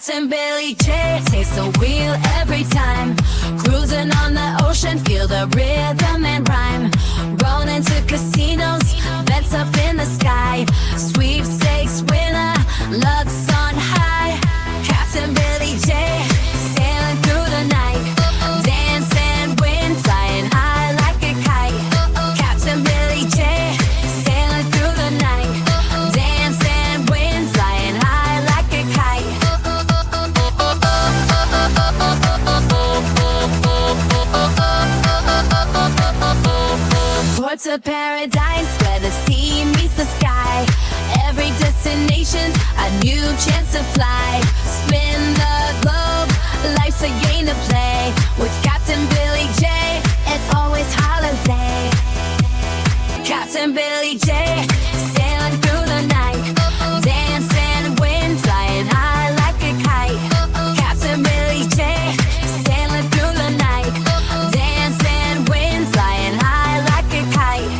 Captain Billy J takes the wheel every time. Cruising on the ocean, feel the rhythm and rhyme. Rolling to casinos, bets up in the sky. Sweepstakes winner, luck's on high. Captain Billy J, sailing through the night. Dance and win, flying high like a kite. Captain Billy J, sailing through the night. Dance and win, flying high like a kite. Port to paradise, where the sea meets the sky. Every destination's a new chance to fly. Spin the globe, life's a game to play. With Captain Billy J, it's always holiday. Captain Billy J, sailing through the night. Dance and win, flying high like a kite. Captain Billy J, sailing through the night. Dance and win, flying high like a kite.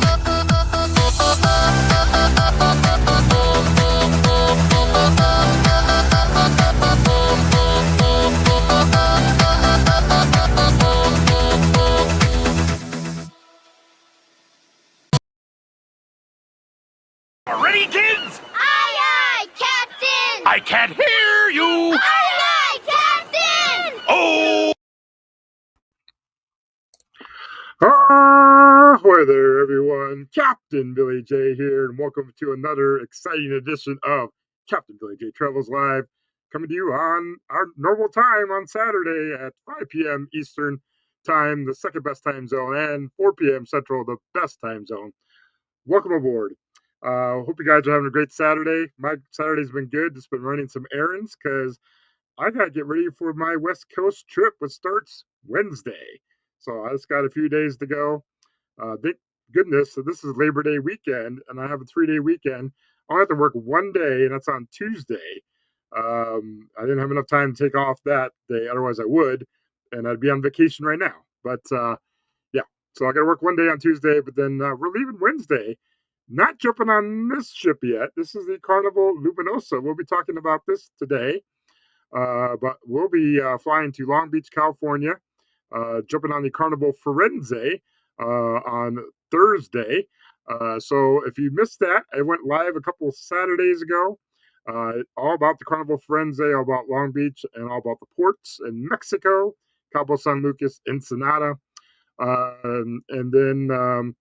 Ready, kids? Aye, aye, Captain! I can't hear you! Aye, aye, Captain! Oh! Ahoy there, everyone. Captain Billy J here, and welcome to another exciting edition of Captain Billy J Travels Live, coming to you on our normal time on Saturday at 5 p.m. Eastern Time, the second best time zone, and 4 p.m. Central, the best time zone. Welcome aboard. Hope you guys are having a great Saturday. My Saturday's been good. Just been running some errands because I got to get ready for my West Coast trip, which starts Wednesday. So I just got a few days to go. Thank goodness. So this is Labor Day weekend, and I have a 3-day weekend. I'll have to work one day, and that's on Tuesday. I didn't have enough time to take off that day. Otherwise, I would, and I'd be on vacation right now. But yeah, so I got to work one day on Tuesday, but then we're leaving Wednesday. Not jumping on this ship yet. This is the Carnival Luminosa. We'll be talking about this today. But we'll be flying to Long Beach, California, jumping on the Carnival Firenze on Thursday. So if you missed that, I went live a couple Saturdays ago, all about the Carnival Firenze, all about Long Beach, and all about the ports in Mexico, Cabo San Lucas, Ensenada. And then,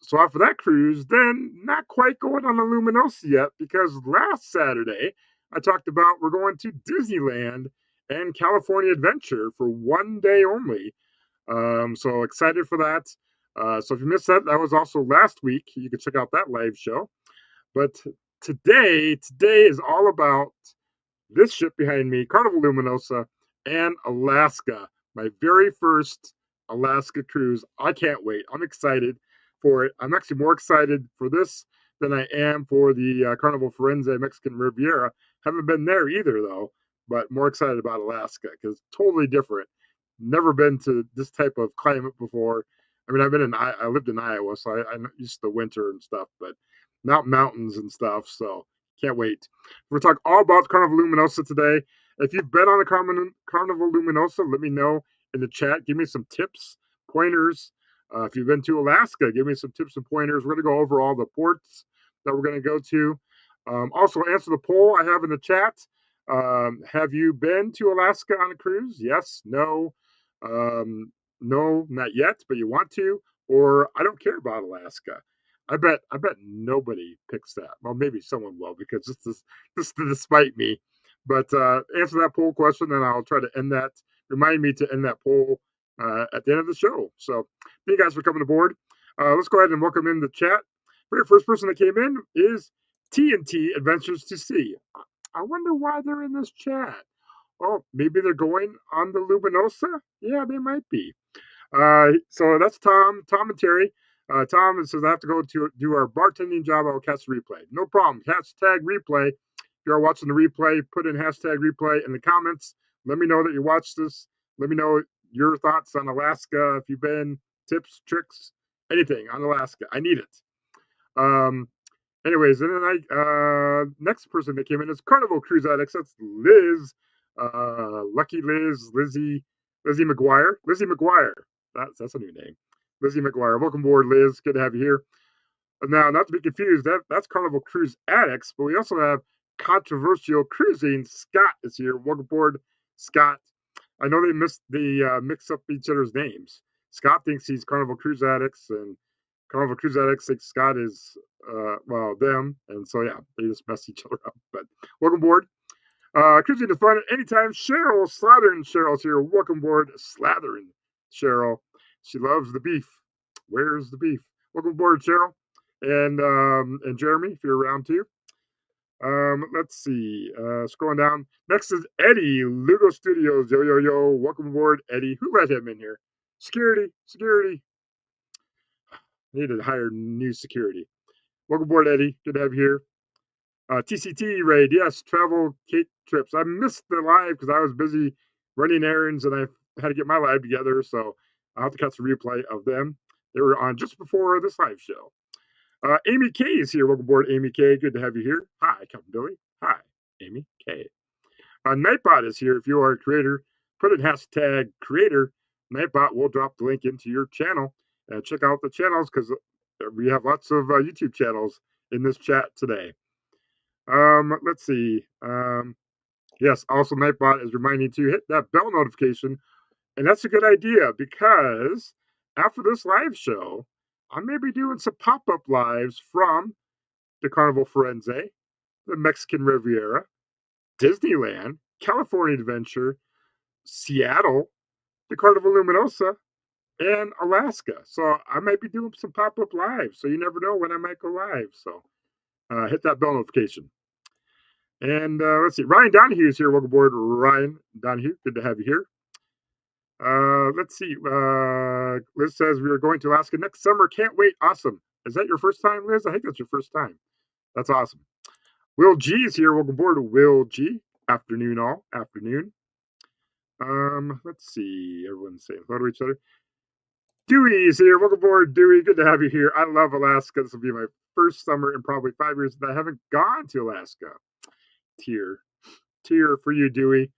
so after that cruise, then not quite going on the Luminosa yet, because last Saturday, I talked about we're going to Disneyland and California Adventure for one day only. So excited for that. So if you missed that, that was also last week. You can check out that live show. But today is all about this ship behind me, Carnival Luminosa and Alaska. My very first Alaska cruise. I can't wait. I'm excited for it. I'm actually more excited for this than I am for the Carnival Firenze Mexican Riviera. Haven't been there either, though, but more excited about Alaska because it's totally different. Never been to this type of climate before. I mean, I lived in Iowa, so I'm used to winter and stuff, but not mountains and stuff, so can't wait. We're going to talk all about Carnival Luminosa today. If you've been on the Carnival Luminosa, let me know in the chat. Give me some tips, pointers. If you've been to Alaska, give me some tips and pointers. We're going to go over all the ports that we're going to go to. Also, answer the poll I have in the chat. Have you been to Alaska on a cruise? Yes, no, no, not yet, but you want to, or I don't care about Alaska. I bet nobody picks that. Well, maybe someone will because this to despite me. But answer that poll question, and I'll try to end that. Remind me to end that poll at the end of the show. So thank you guys for coming aboard. Let's go ahead and welcome in the chat. Very first person that came in is TNT Adventures to Sea. I wonder why they're in this chat. Oh, maybe they're going on the Luminosa? Yeah, they might be. So that's Tom and Terry. Tom says, I have to go to do our bartending job. I will catch the replay. No problem. Hashtag replay. If you are watching the replay, put in hashtag replay in the comments. Let me know that you watched this. Let me know your thoughts on Alaska. If you've been, tips, tricks, anything on Alaska. I need it. Anyways, and then next person that came in is Carnival Cruise Addicts. That's Liz. Lucky Liz, Lizzie McGuire. Lizzie McGuire. That's a new name. Lizzie McGuire. Welcome aboard, Liz. Good to have you here. Now, not to be confused, that's Carnival Cruise Addicts, but we also have Controversial Cruising. Scott is here. Welcome aboard, Scott. I know they mix up each other's names. Scott thinks he's Carnival Cruise Addicts, and Carnival Cruise Addicts think Scott is them, and so yeah, they just mess each other up. But welcome aboard. Cruising to fun at any time. Cheryl Slathern. Cheryl's here. Welcome aboard, Slathern. Cheryl. She loves the beef. Where's the beef? Welcome aboard, Cheryl. And Jeremy, if you're around too. Let's see. Scrolling down. Next is Eddie, Lugo Studios. Yo, yo, yo. Welcome aboard, Eddie. Who let him in here? Security. Need to hire new security. Welcome aboard, Eddie. Good to have you here. TCT raid. Yes, travel Cape trips. I missed the live because I was busy running errands and I had to get my live together. So I'll have to catch a replay of them. They were on just before this live show. Amy K is here. Welcome aboard, Amy K. Good to have you here. Hi, Captain Billy. Hi, Amy K. Nightbot is here. If you are a creator, put in hashtag creator. Nightbot will drop the link into your channel. And check out the channels because we have lots of YouTube channels in this chat today. Let's see. Yes, also Nightbot is reminding you to hit that bell notification. And that's a good idea because after this live show, I may be doing some pop-up lives from the Carnival Firenze, the Mexican Riviera, Disneyland, California Adventure, Seattle, the Carnival Luminosa, and Alaska. So I might be doing some pop-up lives. So you never know when I might go live. So hit that bell notification. And let's see. Ryan Donahue is here. Welcome aboard, Ryan Donahue. Good to have you here. Let's see. Liz says we are going to Alaska next summer. Can't wait. Awesome. Is that your first time, Liz? I think that's your first time. That's awesome. Will G is here. Welcome aboard, Will G. Afternoon, all. Afternoon. Let's see. Everyone's saying hello to each other. Dewey is here. Welcome aboard, Dewey. Good to have you here. I love Alaska. This will be my first summer in probably 5 years that I haven't gone to Alaska. Tear for you, Dewey.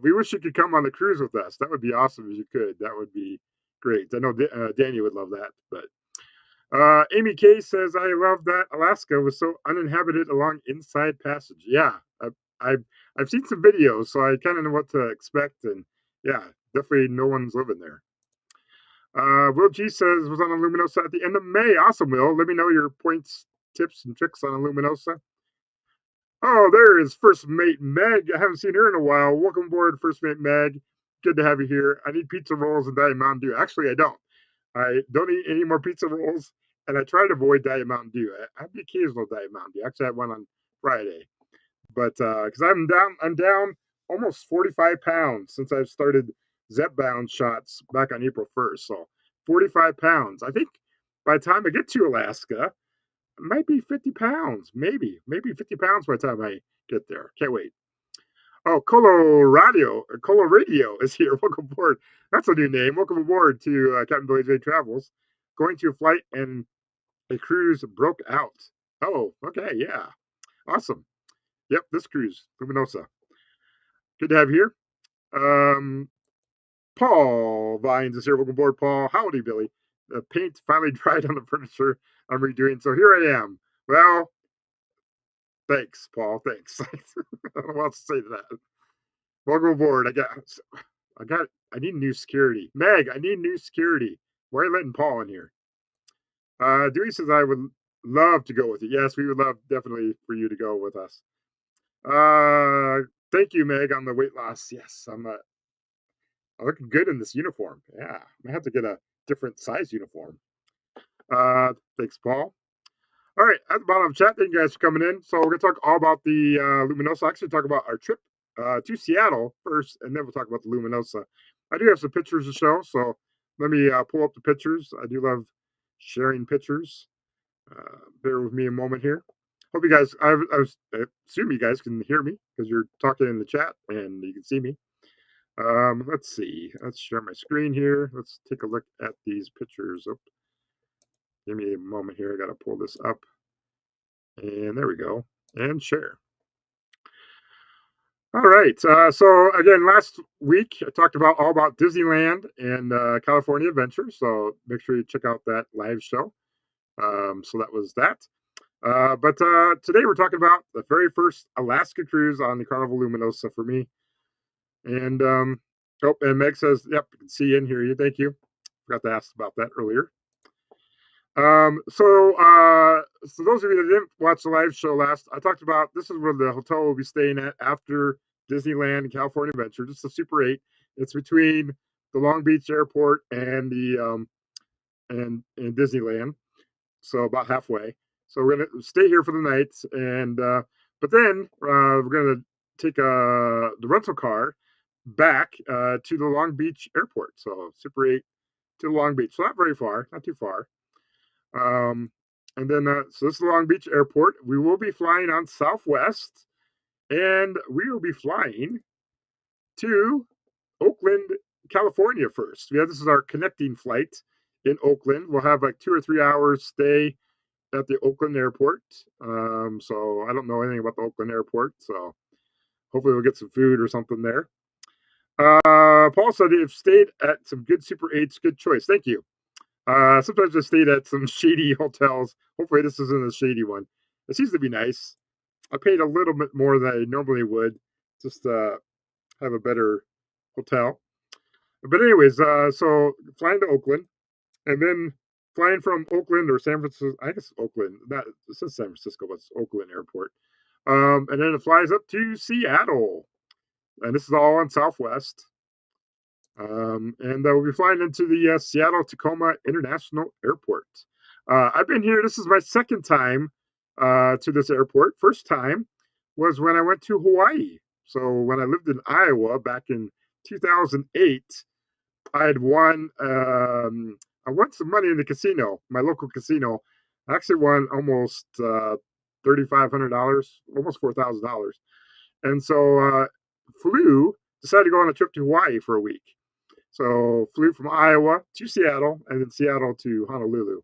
We wish you could come on the cruise with us. That would be awesome if you could. That would be great. I know Danny would love that. But Amy K says, I love that Alaska was so uninhabited along Inside Passage. Yeah, I've seen some videos, so I kind of know what to expect. And yeah, definitely no one's living there. Will G says was on a Luminosa at the end of May. Awesome, Will. Let me know your points, tips, and tricks on a Luminosa. Oh, there is First Mate Meg. I haven't seen her in a while. Welcome aboard, First Mate Meg. Good to have you here. I need pizza rolls and Diet Mountain Dew. Actually, I don't. I don't eat any more pizza rolls, and I try to avoid Diet Mountain Dew. I have the occasional Diet Mountain Dew. Actually, I had one on Friday, but because I'm down almost 45 pounds since I've started Zepbound shots back on April 1st. So 45 pounds. I think by the time I get to Alaska, it might be 50 pounds, maybe 50 pounds by the time I get there. Can't wait. Oh, Colo Radio is here. Welcome aboard. That's a new name. Welcome aboard to Captain Billy J Travels. Going to a flight and a cruise broke out. Oh, okay, yeah. Awesome. Yep, this cruise, Luminosa. Good to have you here. Paul Vines is here. Welcome aboard, Paul. Howdy, Billy. The paint finally dried on the furniture I'm redoing, so here I am. Well, thanks, Paul. Thanks. I don't know what else to say to that. Welcome aboard. I need new security. Meg, I need new security. Why are you letting Paul in here? Dewey says I would love to go with you. Yes, we would love definitely for you to go with us. Thank you, Meg, on the weight loss. Yes, I'm looking good in this uniform. Yeah, I have to get a different size uniform. Thanks, Paul. All right, at the bottom of the chat, thank you guys for coming in. So we're going to talk all about the Luminosa. Actually, talk about our trip to Seattle first, and then we'll talk about the Luminosa. I do have some pictures to show, so let me pull up the pictures. I do love sharing pictures. Bear with me a moment here. Hope you guys, I assume you guys can hear me because you're talking in the chat and you can see me. Let's see. Let's share my screen here. Let's take a look at these pictures. Oh, give me a moment here. I got to pull this up. And there we go. And share. All right. So again, last week I talked about all about Disneyland and California Adventure. So make sure you check out that live show. So that was that. But today we're talking about the very first Alaska cruise on the Carnival Luminosa for me. And oh, and Meg says, "Yep, I can see you and hear you. Thank you." Forgot to ask about that earlier. So those of you that didn't watch the live show last, I talked about this is where the hotel we'll be staying at after Disneyland and California Adventure. Just a Super 8. It's between the Long Beach Airport and the and Disneyland, so about halfway. So we're gonna stay here for the night, and but then we're gonna take the rental car back to the Long Beach Airport. So Super 8 to Long Beach, so not very far, not too far. And then, so this is Long Beach Airport. We will be flying on Southwest, and we will be flying to Oakland, California first. Yeah, this is our connecting flight in Oakland. We'll have like 2 or 3 hours stay at the Oakland Airport. So I don't know anything about the Oakland Airport, so hopefully we'll get some food or something there. Paul said you've stayed at some good Super 8s. Good choice. Thank you. Sometimes I stayed at some shady hotels. Hopefully this isn't a shady one. It seems to be nice. I paid a little bit more than I normally would just have a better hotel. But anyways, so flying to Oakland and then flying from Oakland or San Francisco, I guess Oakland, not it says San Francisco, but it's Oakland Airport. And then it flies up to Seattle. And this is all on Southwest. And we'll be flying into the Seattle Tacoma International Airport. I've been here. This is my second time to this airport. First time was when I went to Hawaii. So when I lived in Iowa back in 2008, I had won. I won some money in the casino, my local casino. I actually won almost $3,500, almost $4,000, and so decided to go on a trip to Hawaii for a week. So flew from Iowa to Seattle and then Seattle to Honolulu.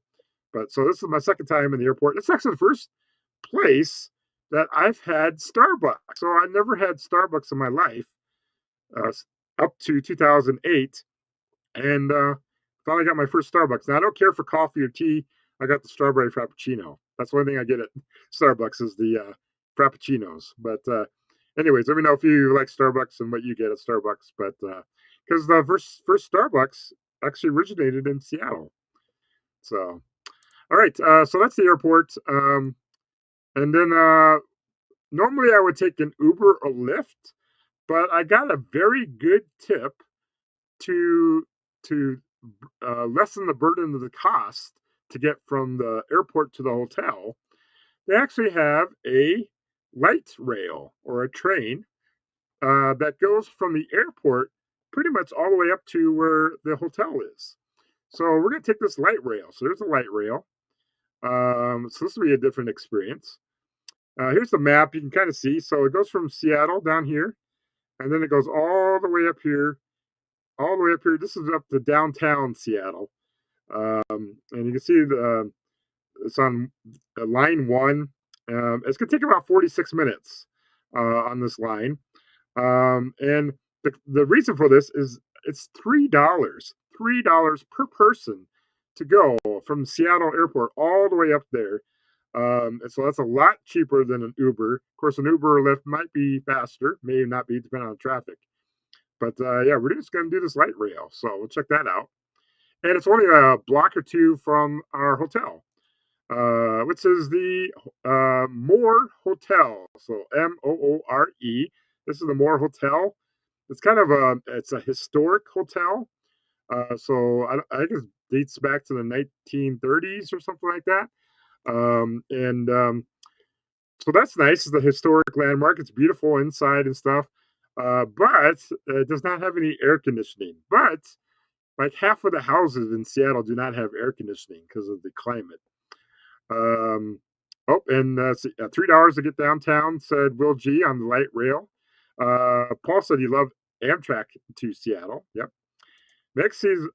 But so this is my second time in the airport. It's actually the first place that I've had Starbucks. So I never had Starbucks in my life up to 2008. And finally got my first Starbucks. Now I don't care for coffee or tea. I got the strawberry Frappuccino. That's one thing I get at Starbucks is the Frappuccinos. But anyways, let me know if you like Starbucks and what you get at Starbucks. But because the first Starbucks actually originated in Seattle. So, all right. So that's the airport. And then normally I would take an Uber or Lyft, but I got a very good tip to lessen the burden of the cost to get from the airport to the hotel. They actually have a light rail or a train that goes from the airport pretty much all the way up to where the hotel is. So we're going to take this light rail. So there's a light rail. So this will be a different experience. Here's the map. You can kind of see. So it goes from Seattle down here, and then it goes all the way up here, all the way up here. This is up to downtown Seattle. And you can see it's on line 1. It's going to take about 46 minutes on this line. And the reason for this is it's $3 per person to go from Seattle Airport all the way up there. And so that's a lot cheaper than an Uber. Of course, an Uber or Lyft might be faster, may not be, depending on traffic. But yeah, we're just going to do this light rail. So we'll check that out. And it's only a block or two from our hotel, which is the Moore Hotel. So Moore. This is the Moore Hotel. It's kind of it's a historic hotel. So I think it dates back to the 1930s or something like that. So that's nice. It's a historic landmark. It's beautiful inside and stuff. But it does not have any air conditioning. But like half of the houses in Seattle do not have air conditioning because of the climate. And $3 to get downtown, said Will G on the light rail. Paul said he loved Amtrak to Seattle. Yep. Meg says,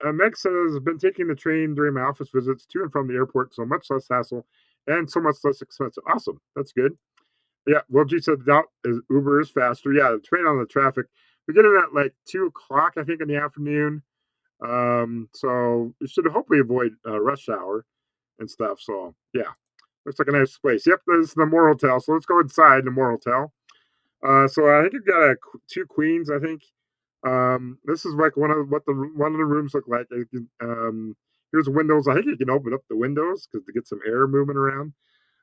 been taking the train during my office visits to and from the airport, so much less hassle and so much less expensive. Awesome. That's good. Yeah, well, G said that is Uber is faster. Yeah, depending on the traffic. We get in at like 2 o'clock, I think, in the afternoon. So we should hopefully avoid rush hour and stuff. So yeah, looks like a nice place. Yep, this is the Moore Hotel. So let's go inside the Moore Hotel. So I think you've got two queens. I think this is like one of the rooms look like. Here's windows. I think you can open up the windows because to get some air moving around.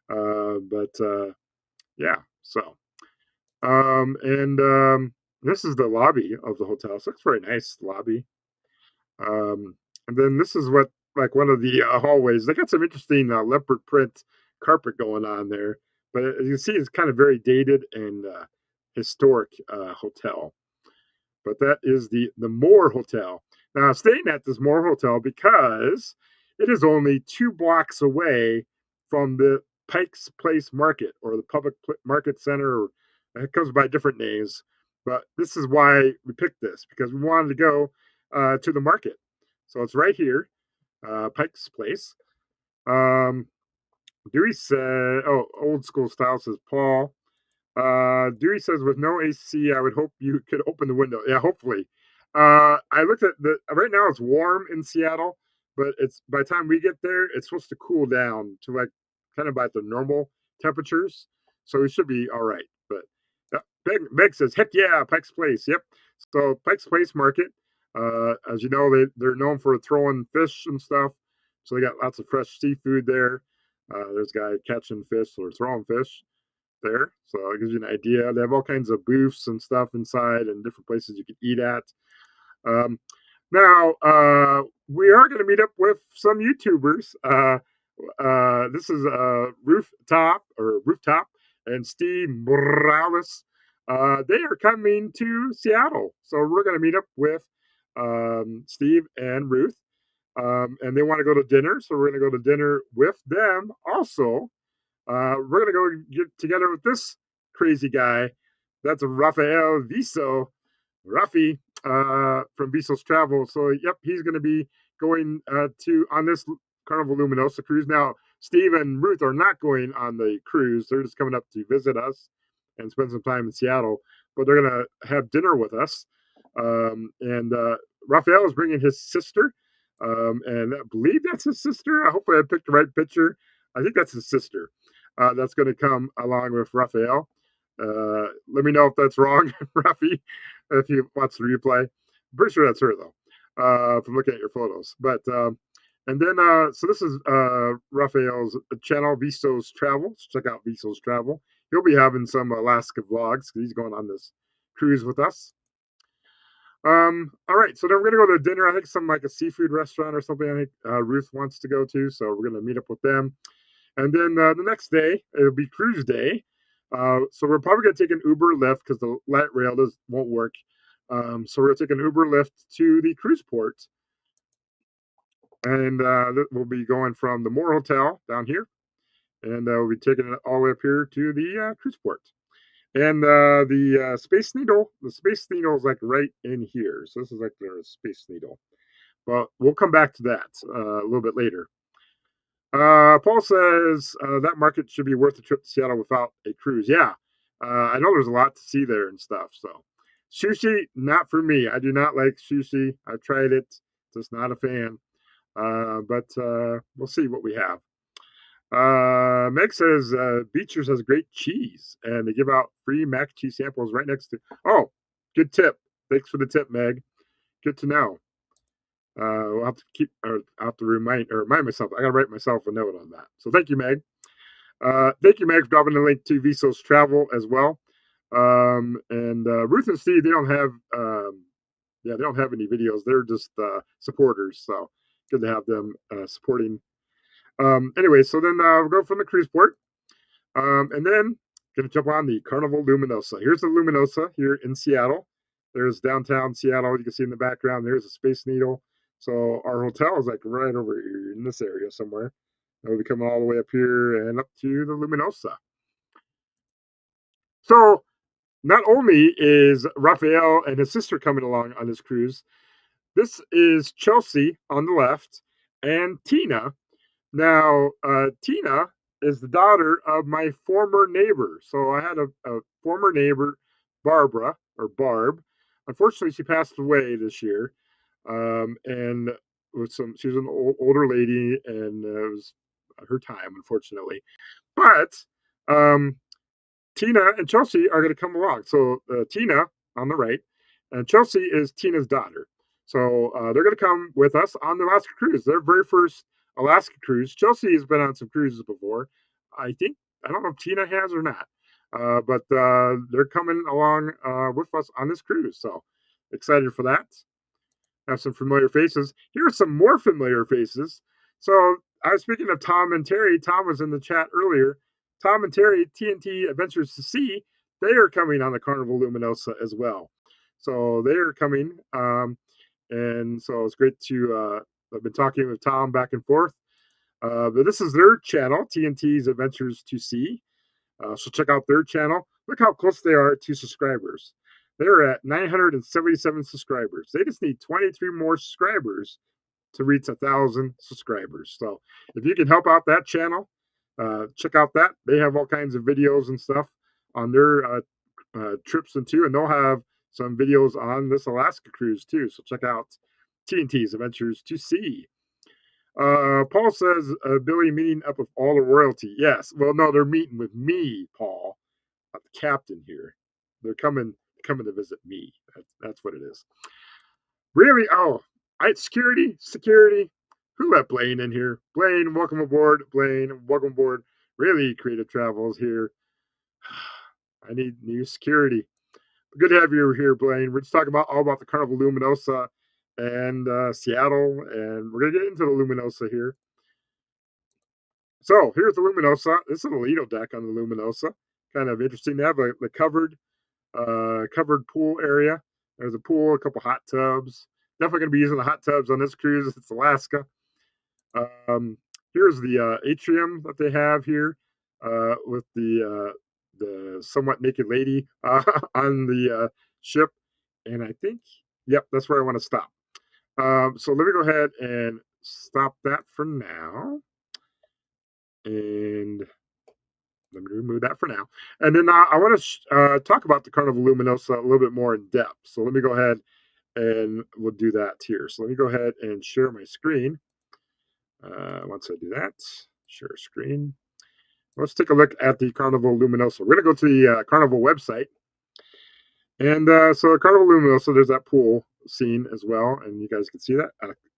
But yeah, so and this is the lobby of the hotel. So it's very nice lobby. Um, and then this is what like one of the hallways. They got some interesting leopard print carpet going on there, but as you can see, it's kind of very dated and historic hotel. But that is the Moore Hotel. Now, I'm staying at this Moore Hotel because it is only 2 blocks away from the Pike's Place Market or the Market Center. Or, it comes by different names, but this is why we picked this because we wanted to go to the market. So it's right here, Pike's Place. Dewey said, "Oh, old school style," says Paul. Dewey says, with no AC, I would hope you could open the window. Yeah, hopefully. I looked at right now it's warm in Seattle, but it's by the time we get there, it's supposed to cool down to like kind of about the normal temperatures. So we should be all right. But Meg says, heck yeah, Pike's Place. Yep. So Pike's Place Market, as you know, they're known for throwing fish and stuff. So they got lots of fresh seafood there. There's a guy catching fish or throwing fish there. So it gives you an idea. They have all kinds of booths and stuff inside and different places you can eat at. Um, Now, we are going to meet up with some YouTubers. This is Rooftop and Steve Morales. They are coming to Seattle. So we're going to meet up with Steve and Ruth. And they want to go to dinner. So we're going to go to dinner with them also. We're going to go get together with this crazy guy. That's Rafael Viso, Rafi, from Viso's Travel. So, yep, he's going to be going on this Carnival Luminosa cruise. Now, Steve and Ruth are not going on the cruise. They're just coming up to visit us and spend some time in Seattle. But they're going to have dinner with us. And Rafael is bringing his sister. And I believe that's his sister. Hopefully I picked the right picture. I think that's his sister. That's going to come along with Rafael. Let me know if that's wrong, Rafi, if you watch the replay. I'm pretty sure that's her, though, from looking at your photos. But, and then, so this is Rafael's channel, Viso's Travel. So check out Viso's Travel. He'll be having some Alaska vlogs because he's going on this cruise with us. All right, so then we're going to go to dinner. I think some like a seafood restaurant or something I think Ruth wants to go to. So we're going to meet up with them. And then the next day, it'll be cruise day. So we're probably going to take an Uber Lyft because the light rail won't work. So we're going to take an Uber Lyft to the cruise port. And we'll be going from the Moore Hotel down here. And we'll be taking it all the way up here to the cruise port. And the Space Needle is like right in here. So this is like the Space Needle. But we'll come back to that a little bit later. Paul says that market should be worth a trip to Seattle without a cruise. Yeah, I know there's a lot to see there and stuff. So sushi, not for me. I do not like sushi. I've tried it, just not a fan. But we'll see what we have. Meg says Beechers has great cheese, and they give out free mac and cheese samples right next to. Oh, good tip. Thanks for the tip, Meg. Good to know. I'll have to I'll have to remind myself. I gotta write myself a note on that. So thank you, Meg. Thank you, Meg, for dropping the link to Viso's Travel as well. And Ruth and Steve, they don't have any videos. They're just supporters. So good to have them supporting. Anyway, so then we'll go from the cruise port, and then gonna jump on the Carnival Luminosa. Here's the Luminosa here in Seattle. There's downtown Seattle. You can see in the background. There's a Space Needle. So our hotel is like right over here in this area somewhere. And we'll be coming all the way up here and up to the Luminosa. So not only is Raphael and his sister coming along on this cruise, this is Chelsea on the left and Tina. Now, Tina is the daughter of my former neighbor. So I had a former neighbor, Barbara or Barb. Unfortunately, she passed away this year, and she was an older lady, and it was her time, unfortunately. But um, Tina and Chelsea are going to come along. So Tina on the right, and Chelsea is Tina's daughter. So they're going to come with us on the Alaska cruise. Their very first Alaska cruise. Chelsea has been on some cruises before. I don't know if Tina has or not, but they're coming along with us on this cruise. So excited for that. Have some familiar faces. Here are some more familiar faces. So I was speaking of Tom and Terry. Tom was in the chat earlier. Tom and Terry, TNT Adventures to Sea, they are coming on the Carnival Luminosa as well. So they are coming. And so it's great to, I've been talking with Tom back and forth. But this is their channel, TNT's Adventures to Sea. So check out their channel. Look how close they are to subscribers. They're at 977 subscribers. They just need 23 more subscribers to reach 1,000 subscribers. So if you can help out that channel, check out that. They have all kinds of videos and stuff on their trips and they'll have some videos on this Alaska cruise too. So check out TNT's Adventures to Sea. Paul says Billy meeting up with all the royalty. Yes. Well, no, they're meeting with me, Paul, not the captain here. They're coming to visit me. That's what it is. Really? Oh, security. Who let Blaine in here? Blaine, welcome aboard. Blaine, welcome aboard. Really creative travels here. I need new security. Good to have you here, Blaine. We're just talking all about the Carnival Luminosa and Seattle, and we're gonna get into the Luminosa here. So here's the Luminosa. This is a Lido deck on the Luminosa. Kind of interesting. They have the covered pool area. There's a pool, a couple hot tubs. Definitely going to be using the hot tubs on this cruise. It's Alaska. Here's the atrium that they have here with the somewhat naked lady on the ship. And I think, yep, that's where I want to stop. So let me go ahead and stop that for now. And let me remove that for now. And then I want to talk about the Carnival Luminosa a little bit more in depth. So let me go ahead and we'll do that here. So let me go ahead and share my screen. Once I do that, share screen. Let's take a look at the Carnival Luminosa. We're going to go to the Carnival website. And so Carnival Luminosa, there's that pool scene as well. And you guys can see that.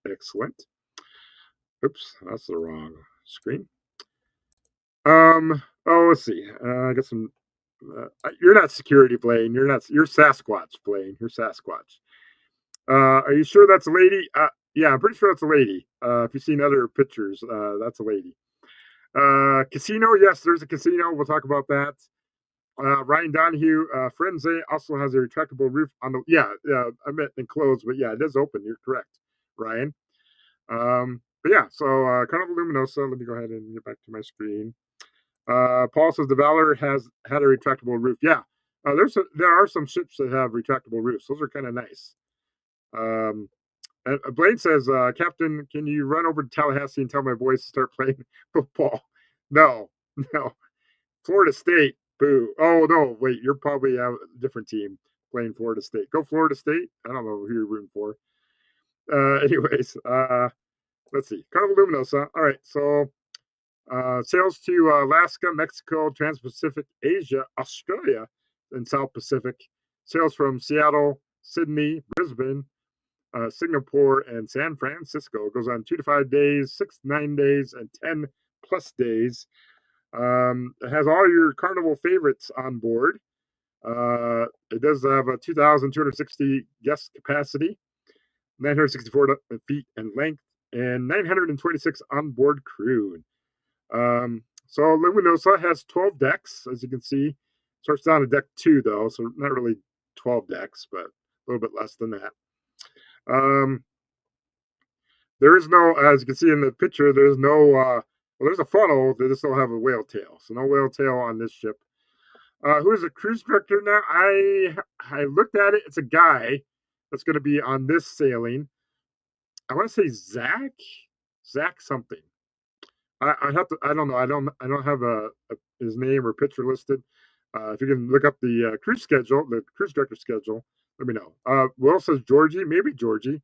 Excellent. Oops, that's the wrong screen. Oh, let's see. I got some. You're not security, Blaine. You're Sasquatch, Blaine. You're Sasquatch. Are you sure that's a lady? Yeah, I'm pretty sure that's a lady. If you've seen other pictures, that's a lady. Casino, yes, there's a casino. We'll talk about that. Ryan Donahue, Frenze also has a retractable roof on the. Yeah, I meant enclosed, but yeah, it is open. You're correct, Ryan. But yeah, so Carnival Luminosa. Let me go ahead and get back to my screen. Paul says the Valor has had a retractable roof. Yeah, there are some ships that have retractable roofs. Those are kind of nice. And Blaine says, Captain, can you run over to Tallahassee and tell my boys to start playing football? No. Florida State. Boo. Oh, no. Wait, you're probably a different team playing Florida State. Go Florida State. I don't know who you're rooting for. Anyways, let's see. Carnival Luminosa. All right. So sails to Alaska, Mexico, Trans-Pacific, Asia, Australia, and South Pacific. Sails from Seattle, Sydney, Brisbane, Singapore, and San Francisco. It goes on 2 to 5 days, 6 to 9 days, and 10 plus days. It has all your Carnival favorites on board. It does have a 2,260 guest capacity, 964 feet in length, and 926 onboard crew. So Luminosa has 12 decks, as you can see. Starts down at deck 2, though, so not really 12 decks, but a little bit less than that. There is no, as you can see in the picture, there's no, well, there's a funnel. They just don't have a whale tail, so no whale tail on this ship. Who is the cruise director now? I looked at it. It's a guy that's going to be on this sailing. I want to say Zach something. I have to. I don't know. I don't have his name or picture listed. If you can look up the cruise schedule, the cruise director schedule, let me know. Will says Georgie, maybe Georgie,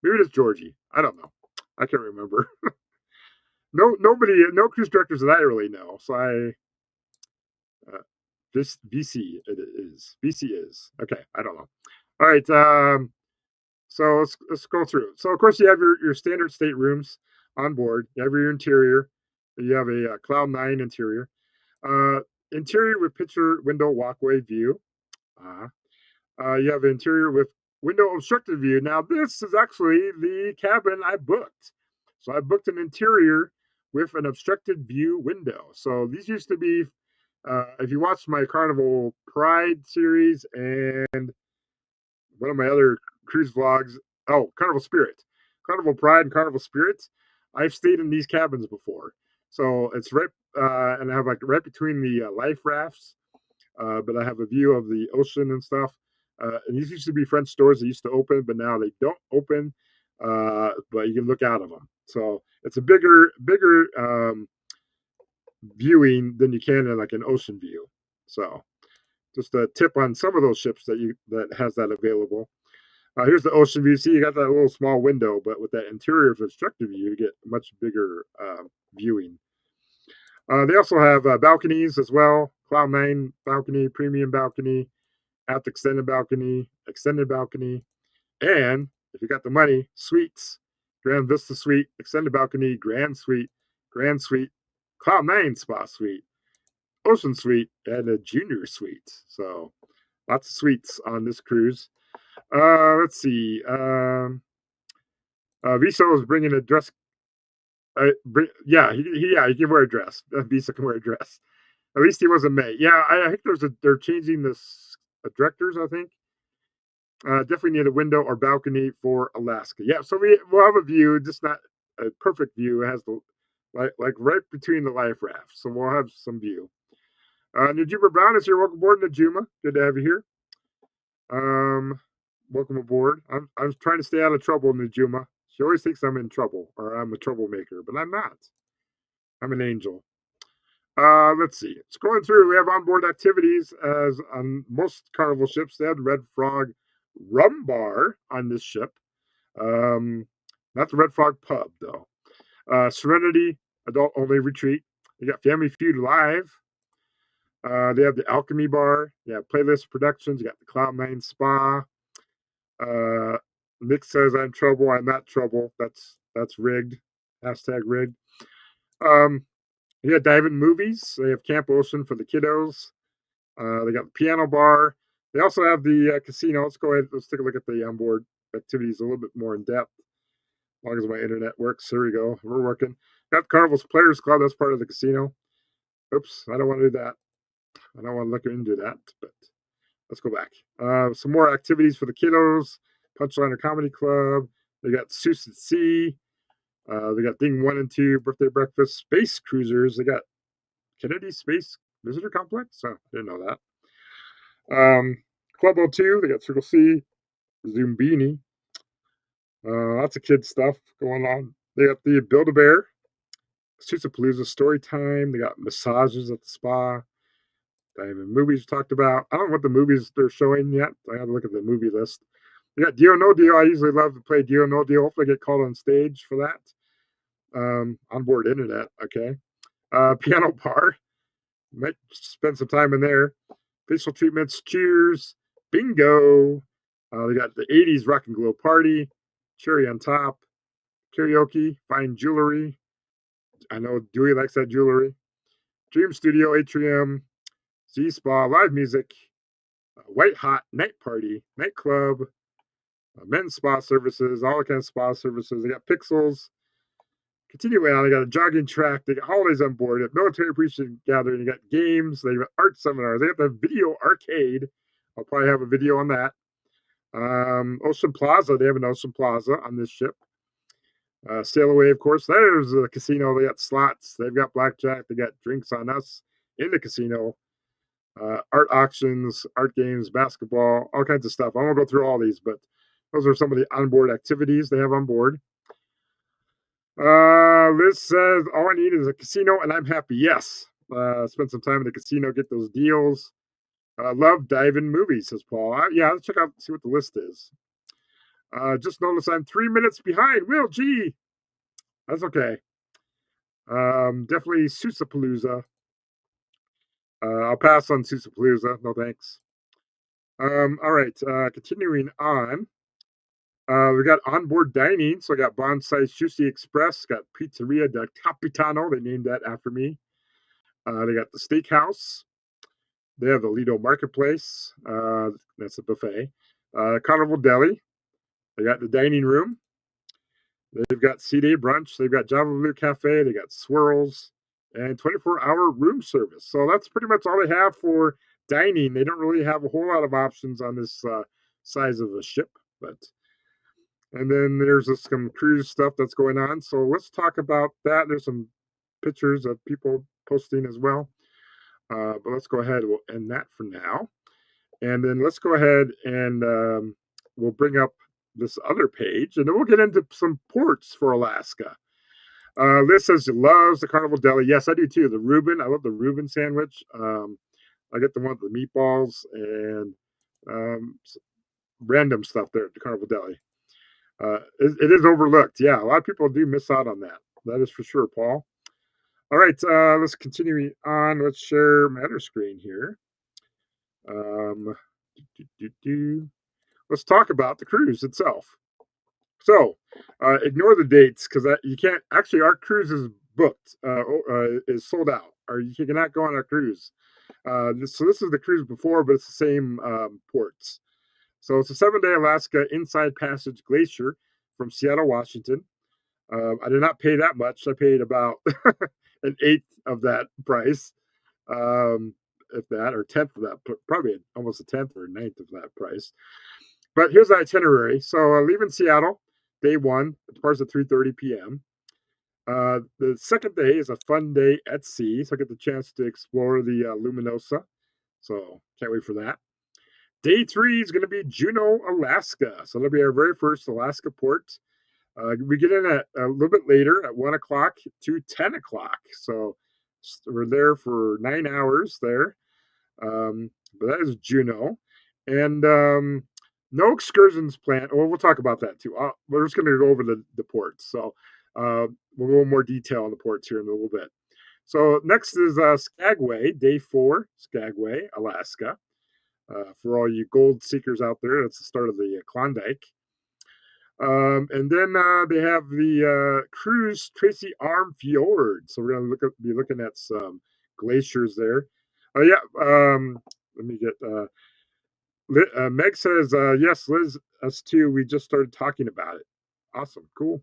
maybe it is Georgie. I don't know. I can't remember. No cruise directors that I really know. So this VC it is. VC is okay. I don't know. All right. So let's go through. So of course you have your standard staterooms on board. You have your interior. You have a Cloud Nine interior. Uh, Interior with picture window walkway view. Uh, you have an interior with window obstructed view. Now this is actually the cabin I booked. So I booked an interior with an obstructed view window. So these used to be, if you watch my Carnival Pride series and one of my other cruise vlogs. Oh, Carnival Spirit, Carnival Pride, and Carnival Spirit. I've stayed in these cabins before, so it's right, and I have like right between the life rafts, but I have a view of the ocean and stuff. And these used to be French doors that used to open, but now they don't open. But you can look out of them, so it's a bigger viewing than you can in like an ocean view. So just a tip on some of those ships that has that available. Here's the ocean view. See, you got that little small window, but with that interior obstructive view, you get much bigger viewing. They also have balconies as well. Cloud Nine balcony, premium balcony, aft extended balcony, and if you got the money, suites, Grand Vista Suite, extended balcony, Grand Suite, Cloud Nine spa suite, Ocean Suite, and a junior suite. So lots of suites on this cruise. Let's see. Visa is bringing a dress. Yeah, he can wear a dress. Visa can wear a dress. At least he wasn't May. Yeah, I think they're changing this directors. I think definitely need a window or balcony for Alaska. Yeah, so we'll have a view, just not a perfect view. It has the like right between the life rafts, so we'll have some view. Najuma Brown is here. Welcome aboard, Najuma. Good to have you here. Welcome aboard. I'm trying to stay out of trouble, Najuma. She always thinks I'm in trouble or I'm a troublemaker, but I'm not. I'm an angel. Let's see. Scrolling through, we have onboard activities as on most Carnival ships. They had Red Frog Rum Bar on this ship. Not the Red Frog Pub though. Serenity Adult Only Retreat. They got Family Feud Live. They have the Alchemy Bar. They have Playlist Productions. You got the Cloud Nine Spa. Nick says I'm trouble. I'm not trouble. That's rigged. Hashtag rigged. Yeah, Dive-In Movies. They have Camp Ocean for the kiddos. They got the piano bar. They also have the casino. Let's go ahead. Let's take a look at the onboard activities a little bit more in depth. As long as my internet works. Here we go. We're working. Got Carnival's Players Club. That's part of the casino. Oops, I don't want to do that. I don't want to look into that, but let's go back. Some more activities for the kiddos. Punchliner Comedy Club. They got Seuss at Sea. They got Thing 1 and 2, Birthday Breakfast, Space Cruisers. They got Kennedy Space Visitor Complex. Oh, I didn't know that. Club O2, they got Circle C, Zumbini. Lots of kids stuff going on. They got the Build-A-Bear, Palooza Story Time. They got massages at the spa. Diamond movies talked about. I don't know what the movies they're showing yet. I have to look at the movie list. They got Deal No Deal. I usually love to play Deal No Deal. Hopefully I get called on stage for that. Onboard internet, okay. Piano bar. Might spend some time in there. Facial treatments, cheers, bingo. They got the 80s rock and glow party, cherry on top, karaoke, fine jewelry. I know Dewey likes that jewelry. Dream Studio, Atrium, Z Spa, live music, white hot night party, nightclub, men's spa services, all kinds of spa services. They got Pixels. Continuing on, they got a jogging track. They got holidays on board. They have military appreciation gathering. They got games. They got art seminars. They got the video arcade. I'll probably have a video on that. Ocean Plaza. They have an Ocean Plaza on this ship. Sail Away, of course. There's a casino. They got slots. They've got blackjack. They got drinks on us in the casino. Art auctions, art games, basketball, all kinds of stuff. I won't go through all these, but those are some of the onboard activities they have on board. Liz says, all I need is a casino and I'm happy. Yes. Spend some time in the casino, get those deals. Love diving movies, says Paul. Yeah, let's check out, see what the list is. Just noticed I'm 3 minutes behind. Will, gee, that's okay. Definitely Susapalooza. I'll pass on Susapalooza. No thanks. All right. Continuing on. We got onboard dining. So I got Bonsai Sushi Express, got Pizzeria del Capitano. They named that after me. They got the steakhouse. They have the Lido Marketplace. That's a buffet. Carnival Deli. They got the dining room. They've got C-Day brunch. They've got Java Blue Cafe. They got swirls and 24-hour room service. So that's pretty much all they have for dining. They don't really have a whole lot of options on this size of a ship, but. And then there's some cruise stuff that's going on. So let's talk about that. There's some pictures of people posting as well. But let's go ahead. We'll end that for now. And then let's go ahead and we'll bring up this other page. And then we'll get into some ports for Alaska. Liz says she loves the Carnival Deli. Yes, I do too. The Reuben. I love the Reuben sandwich. I get the one with the meatballs and random stuff there at the Carnival Deli. It is overlooked. Yeah, a lot of people do miss out on that. That is for sure, Paul. All right, let's continue on. Let's share my other screen here. Let's talk about the cruise itself. So, ignore the dates because you can't. Actually, our cruise is booked. Is sold out. Or you cannot go on our cruise. So this is the cruise before, but it's the same ports. So it's a 7-day Alaska Inside Passage Glacier from Seattle, Washington. I did not pay that much. I paid about an eighth of that price, if that, or 10th of that, probably almost a 10th or 9th of that price. But here's the itinerary. So leaving Seattle, day 1, it departs at 3:30 p.m. The second day is a fun day at sea, so I get the chance to explore the Luminosa. So can't wait for that. Day 3 is going to be Juneau, Alaska. So that'll be our very first Alaska port. We get in at a little bit later at 1 o'clock to 10 o'clock. So we're there for 9 hours there. But that is Juneau. And no excursions planned. Well, we'll talk about that too. We're just going to go over the ports. So we'll go in more detail on the ports here in a little bit. So next is Skagway, day 4, Skagway, Alaska. For all you gold seekers out there, that's the start of the Klondike. And then they have the cruise Tracy Fjord. So we're going to be looking at some glaciers there. Let me get. Meg says yes, Liz, us too. We just started talking about it. Awesome, cool.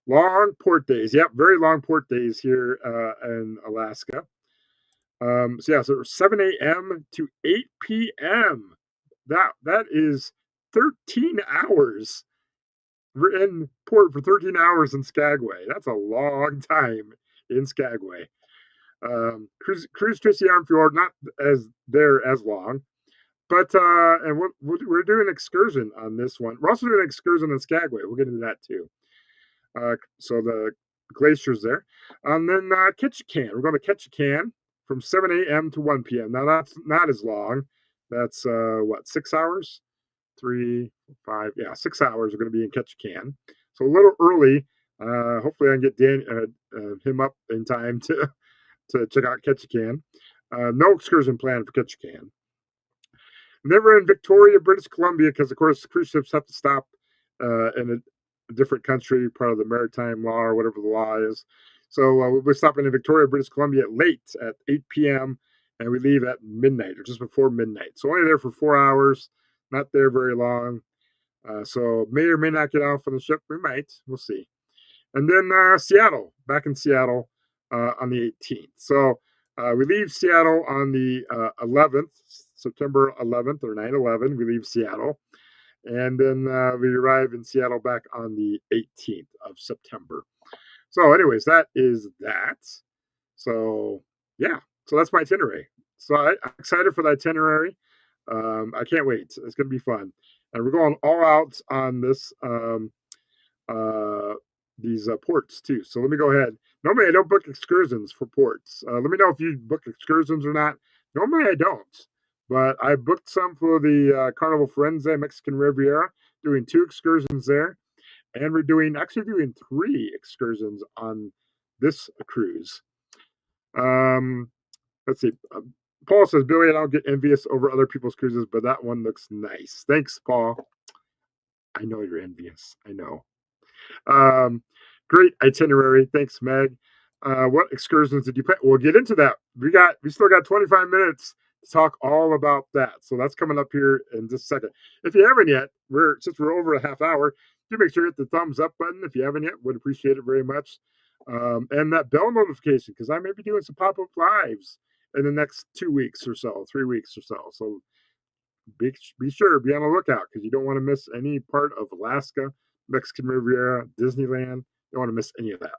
Long port days. Yep, very long port days here in Alaska. So 7 a.m. to 8 p.m. That is 13 hours. We're in port for 13 hours in Skagway. That's a long time in Skagway. Cruise Tracy Fjord, not as long, but we're doing an excursion on this one. We're also doing an excursion in Skagway. We'll get into that too. So the glaciers there, and then Ketchikan. We're going to Ketchikan from 7 a.m. to 1 p.m. Now that's not as long. That's 6 hours? 3, 5, 6 hours. We're going to be in Ketchikan. So a little early. Hopefully I can get him up in time to check out Ketchikan. No excursion plan for Ketchikan. Never in Victoria, British Columbia, because of course cruise ships have to stop in a different country, part of the maritime law or whatever the law is. So we'll be stopping in Victoria, British Columbia late at 8 p.m. and we leave at midnight or just before midnight. So only there for 4 hours, not there very long. So may or may not get off on the ship. We might. We'll see. And then Seattle, back in Seattle on the 18th. So we leave Seattle on the 11th, September 11th or 9/11. We leave Seattle. And then we arrive in Seattle back on the 18th of September. So anyways, that is that. So yeah, so that's my itinerary. So I'm excited for the itinerary. I can't wait. It's going to be fun. And we're going all out on this these ports too. So let me go ahead. Normally I don't book excursions for ports. Let me know if you book excursions or not. Normally I don't, but I booked some for the Carnival Forense Mexican Riviera, doing 2 excursions there, and we're actually doing 3 excursions on this cruise. Let's see. Paul says, Billy, I don't get envious over other people's cruises, but that one looks nice. Thanks, Paul. I know you're envious. I know. Um, Great itinerary. Thanks, Meg. What excursions did you plan? We'll get into that. We still got 25 minutes to talk all about that. So that's coming up here in just a second. If you haven't yet, since we're over a half hour, do make sure to hit the thumbs up button if you haven't yet. Would appreciate it very much. And that bell notification, because I may be doing some pop-up lives in the next 2 weeks or so, 3 weeks or so. So be sure, be on the lookout, because you don't want to miss any part of Alaska, Mexican Riviera, Disneyland. You don't want to miss any of that.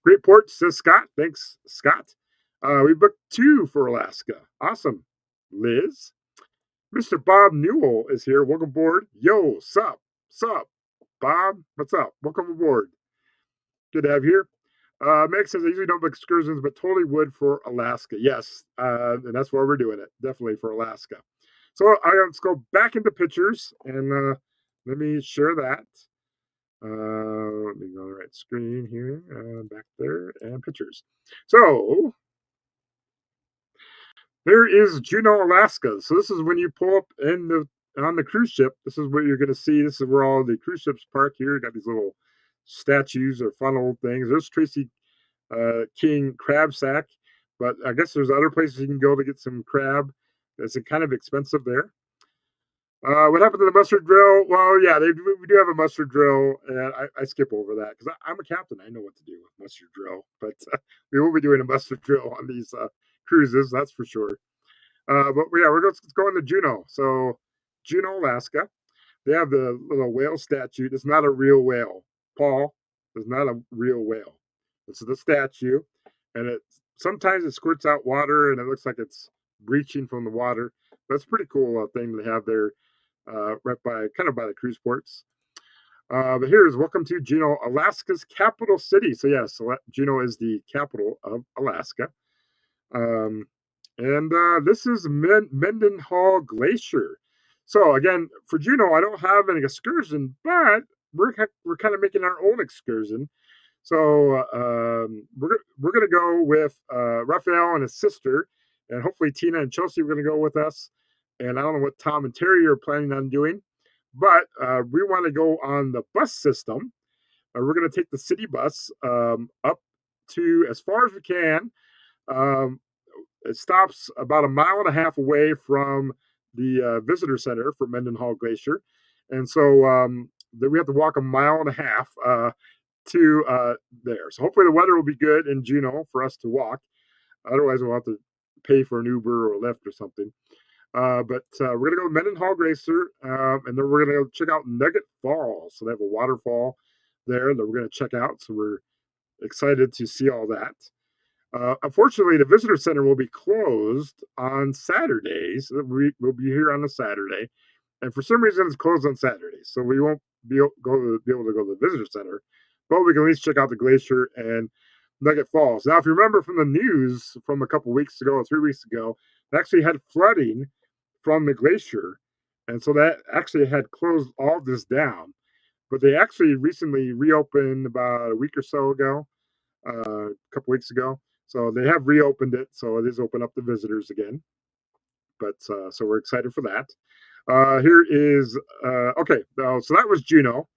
Great port, says Scott. Thanks, Scott. We booked 2 for Alaska. Awesome. Liz. Mr. Bob Newell is here. Welcome aboard. Yo, sup? Bob, what's up? Welcome aboard. Good to have you here. Meg says, I usually don't book excursions, but totally would for Alaska. Yes, and that's why we're doing it. Definitely for Alaska. So let's go back into pictures, and let me share that. Let me go on the right screen here, back there, and pictures. So there is Juneau, Alaska. So this is when you pull up on the cruise ship. This is what you're going to see. This is where all the cruise ships park here. You got these little statues or funnel things. There's Tracy King crab sack, but I guess there's other places you can go to get some crab. It's kind of expensive there. What happened to the mustard drill? Well, yeah, we do have a mustard drill, and I skip over that because I'm a captain. I know what to do with mustard drill, but we will be doing a mustard drill on these cruises, that's for sure. But yeah, let's go into Juneau. So Juneau, Alaska. They have the little whale statue. It's not a real whale, Paul. It's not a real whale. This is the statue, and sometimes it squirts out water, and it looks like it's breaching from the water. That's a pretty cool thing to have there, right by the cruise ports. But here's welcome to Juneau, Alaska's capital city. So yes, Juneau is the capital of Alaska. And this is Mendenhall Glacier. So again, for Juneau, I don't have an excursion, but we're kind of making our own excursion. So we're gonna go with Raphael and his sister, and hopefully Tina and Chelsea are gonna go with us. And I don't know what Tom and Terry are planning on doing, but we want to go on the bus system. We're gonna take the city bus up to as far as we can. It stops about 1.5 miles away from the visitor center for Mendenhall Glacier, and so then we have to walk 1.5 miles to there. So hopefully the weather will be good in Juneau for us to walk. Otherwise, we'll have to pay for an Uber or a Lyft or something. But we're gonna go to Mendenhall Glacier, and then we're gonna go check out Nugget Falls. So they have a waterfall there that we're gonna check out. So we're excited to see all that. Unfortunately, the visitor center will be closed on Saturdays. We'll be here on a Saturday, and for some reason, it's closed on Saturdays, so we won't be able to go to the visitor center. But we can at least check out the glacier and Nugget Falls. Now, if you remember from the news from a couple weeks ago or 3 weeks ago, they actually had flooding from the glacier, and so that actually had closed all this down. But they actually recently reopened about a week or so ago, a couple weeks ago. So they have reopened it, so it is open up to visitors again. But so we're excited for that. Here is okay. So that was Juneau.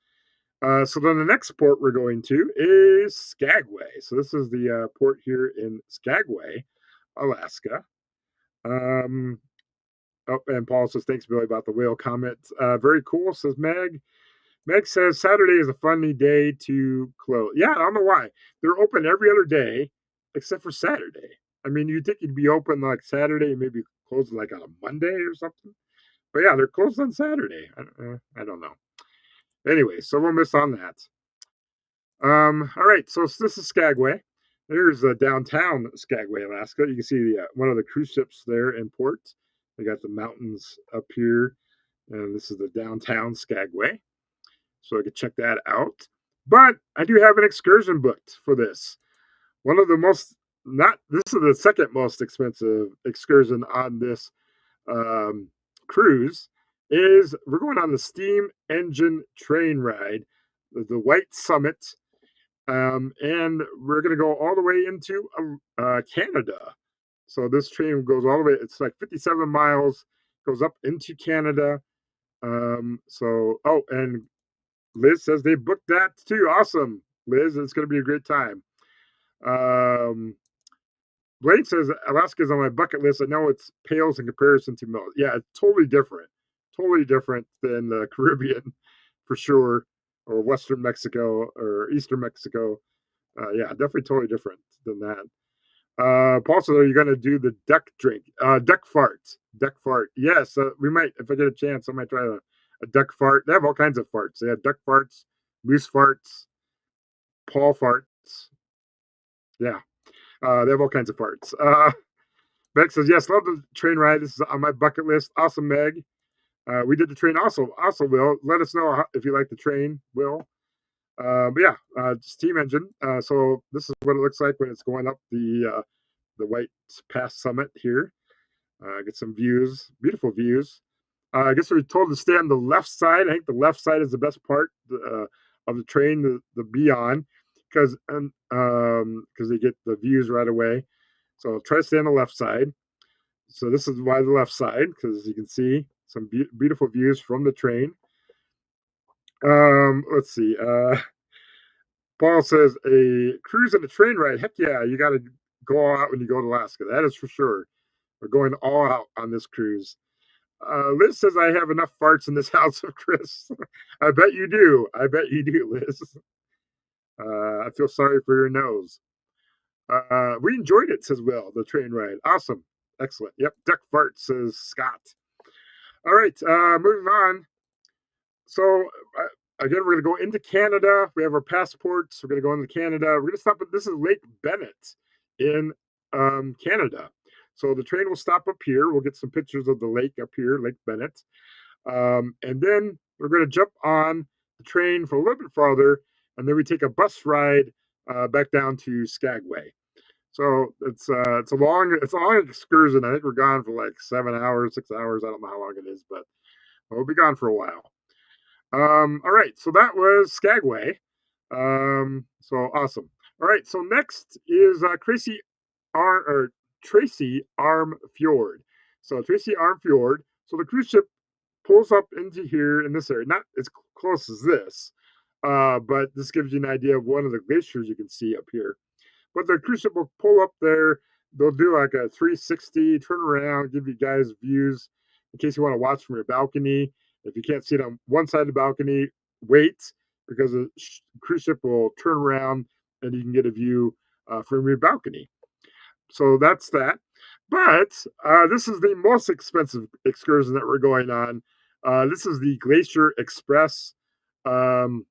So then the next port we're going to is Skagway. So this is the port here in Skagway, Alaska. Oh, and Paul says, thanks, Billy, about the whale comment. Very cool, says Meg. Meg says, Saturday is a funny day to close. Yeah, I don't know why. They're open every other day except for Saturday. I mean, you'd think you'd be open like Saturday and maybe closed like on a Monday or something. But yeah, they're closed on Saturday. I don't know. Anyway, so we'll miss on that. All right, so this is Skagway. There's downtown Skagway, Alaska. You can see one of the cruise ships there in port. They got the mountains up here, and this is the downtown Skagway. So I could check that out. But I do have an excursion booked for this. One of the most not this is the second most expensive excursion on this um, cruise is we're going on the steam engine train ride, the White Summit, and we're going to go all the way into Canada. So this train goes all the way. It's like 57 miles, goes up into Canada. And Liz says they booked that too. Awesome, Liz. It's going to be a great time. Um, Blade says Alaska's on my bucket list. I know it's pales in comparison to Mel. Yeah, it's totally different than the Caribbean for sure, or Western Mexico or Eastern Mexico. Yeah, definitely totally different than that. Paul says, are you going to do the duck drink? Duck fart. Duck fart. Yes, we might. If I get a chance, I might try a duck fart. They have all kinds of farts. They have duck farts, moose farts, Paul farts. Yeah, they have all kinds of farts. Meg says, yes, love the train ride. This is on my bucket list. Awesome, Meg. We did the train also, Will. Let us know if you like the train, Will. But yeah, steam engine. So this is what it looks like when it's going up the White Pass summit here. Get some views, beautiful views. I guess we were told to stay on the left side. I think the left side is the best part of the train to be on because they get the views right away. So try to stay on the left side. So this is why the left side, because you can see some beautiful views from the train. Let's see. Paul says a cruise and a train ride. Heck yeah, you got to go all out when you go to Alaska. That is for sure. We're going all out on this cruise. Liz says I have enough farts in this house of Chris. I bet you do. I bet you do, Liz. I feel sorry for your nose. We enjoyed it, says Will, the train ride. Awesome. Excellent. Yep. Duck farts, says Scott. All right. Moving on. So, again, we're going to go into Canada. We have our passports. We're going to go into Canada. We're going to stop at this is Lake Bennett in Canada. So the train will stop up here. We'll get some pictures of the lake up here, Lake Bennett. And then we're going to jump on the train for a little bit farther, and then we take a bus ride back down to Skagway. So it's a long excursion. I think we're gone for like 7 hours, 6 hours. I don't know how long it is, but we'll be gone for a while. All right, so that was Skagway. So awesome. All right, so next is Tracy Arm Fjord. So Tracy Arm Fjord. So the cruise ship pulls up into here in this area, not as close as this, but this gives you an idea of one of the glaciers you can see up here. But the cruise ship will pull up there. They'll do like a 360, turn around, give you guys views in case you want to watch from your balcony. If you can't see it on one side of the balcony, wait because the cruise ship will turn around and you can get a view from your balcony. So that's that. But this is the most expensive excursion that we're going on. This is the Glacier Express. So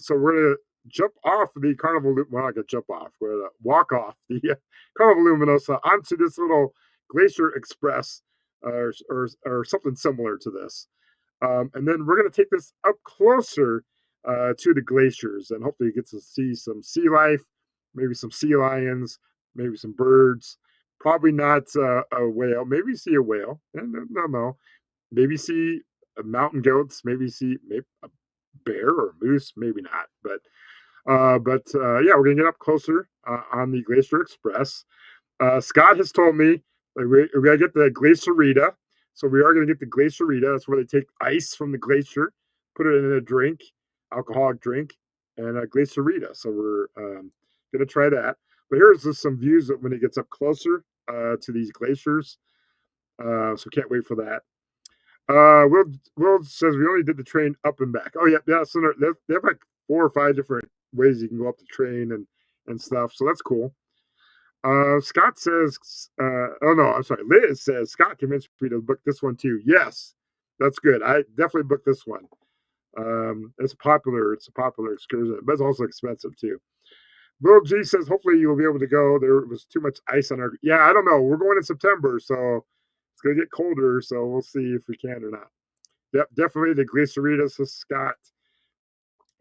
we're going to jump off the Carnival. Well, not going to jump off. We're going to walk off the Carnival Luminosa onto this little Glacier Express or something similar to this. And then we're going to take this up closer to the glaciers and hopefully get to see some sea life, maybe some sea lions, maybe some birds. Probably not a whale. Maybe see a whale. No. Maybe see mountain goats. Maybe see a bear or a moose. Maybe not. But yeah, we're gonna get up closer on the Glacier Express. Scott has told me we gotta get the Glacierita. So we are gonna get the Glacierita. That's where they take ice from the glacier, put it in a drink, alcoholic drink, and a Glacierita. So we're gonna try that. But here's just some views when it gets up closer to these glaciers. So can't wait for that. Will says we only did the train up and back. Oh yeah. So they have like 4 or 5 different ways you can go up the train and stuff. So that's cool. Scott says, oh no, I'm sorry. Liz says Scott convinced me to book this one too. Yes, that's good. I definitely booked this one. It's popular. It's a popular excursion, but it's also expensive too. Will G says, hopefully you'll be able to go. There was too much ice on our. Yeah, I don't know. We're going in September, so it's going to get colder. So we'll see if we can or not. Yep, definitely the Glacierita, says Scott.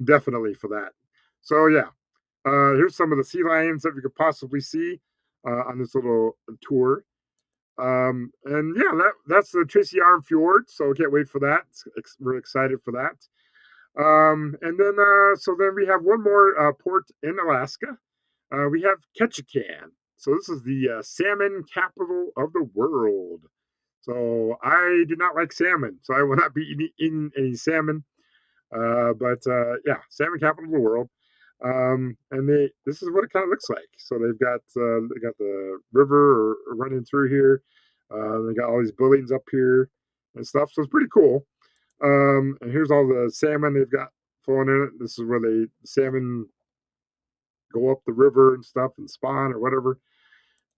Definitely for that. So yeah, here's some of the sea lions that we could possibly see on this little tour. And yeah, that's the Tracy Fjord. So can't wait for that. We're excited for that. And then so then we have one more port in Alaska. We have Ketchikan. So this is the salmon capital of the world. So I do not like salmon, so I will not be eating any salmon. But yeah, salmon capital of the world. And this is what it kind of looks like. So they got the river running through here. They got all these buildings up here and stuff. So it's pretty cool. And here's all the salmon they've got flowing in it. This is where the salmon go up the river and stuff and spawn or whatever.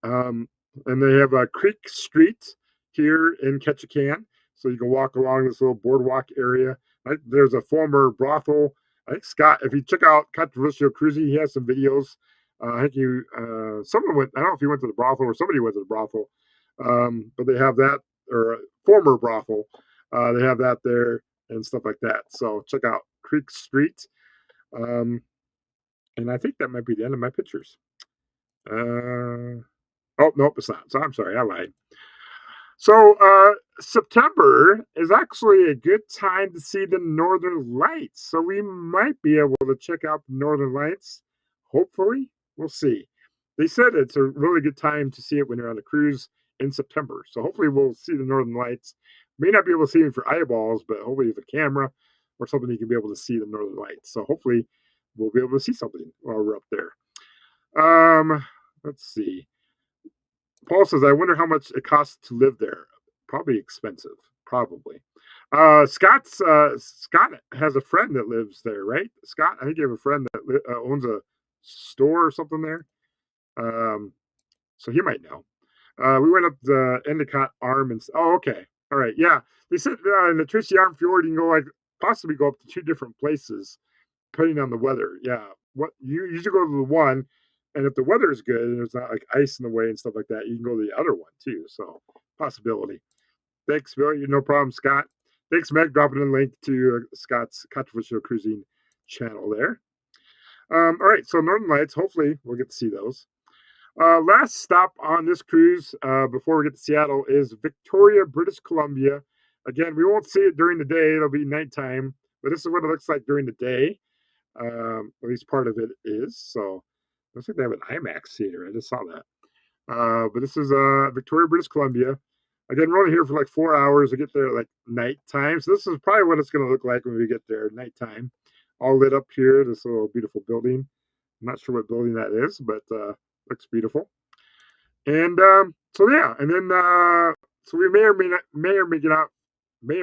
Um, and they have a Creek Street here in Ketchikan. So you can walk along this little boardwalk area. There's a former brothel. I think Scott, if you check out Controversial Cruising, he has some videos. I think someone went, I don't know if he went to the brothel or somebody went to the brothel. But they have that, or a former brothel. They have that there and stuff like that. So check out Creek Street. And I think that might be the end of my pictures. Oh, nope, it's not. So I'm sorry, I lied. So September is actually a good time to see the Northern Lights. So we might be able to check out the Northern Lights. Hopefully, we'll see. They said it's a really good time to see it when you're on a cruise in September. So hopefully we'll see the Northern Lights. May not be able to see them for eyeballs, but hopefully with a camera or something you can be able to see the Northern Lights. So hopefully we'll be able to see something while we're up there. Let's see. Paul says, I wonder how much it costs to live there. Probably expensive. Probably. Scott has a friend that lives there, right? Scott, I think you have a friend that owns a store or something there. So he might know. We went up the Endicott Arm and oh, okay, all right, yeah. They said in the Tracy Arm Fjord, you can go possibly go up to 2 different places depending on the weather. Yeah, what you usually go to the one, and if the weather is good and there's not like ice in the way and stuff like that, you can go to the other one too. So possibility. Thanks, Bill. You no problem, Scott. Thanks, Meg, dropping a link to Scott's Controversial Cruising channel there. All right, so Northern Lights. Hopefully, we'll get to see those. Last stop on this cruise before we get to Seattle is Victoria, British Columbia. Again, we won't see it during the day. It'll be nighttime, but this is what it looks like during the day. At least part of it is. So looks like they have an IMAX theater. I just saw that. But this is Victoria, British Columbia. Again, we're only here for like 4 hours. We get there at like nighttime. So this is probably what it's going to look like when we get there at nighttime. All lit up here. This little beautiful building. I'm not sure what building that is, but looks beautiful. And so yeah, and then so we may or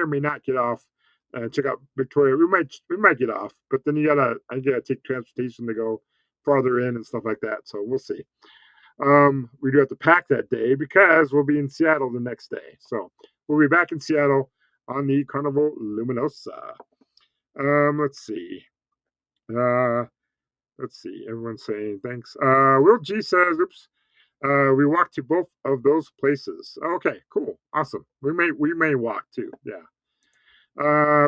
may not get off and check out Victoria. We might get off, but then I gotta take transportation to go farther in and stuff like that. So we'll see. We do have to pack that day because we'll be in Seattle the next day. So we'll be back in Seattle on the Carnival Luminosa. Let's see. Let's see. Everyone's saying thanks. Will G says, oops. We walked to both of those places. Okay, cool. Awesome. We may walk too. Yeah.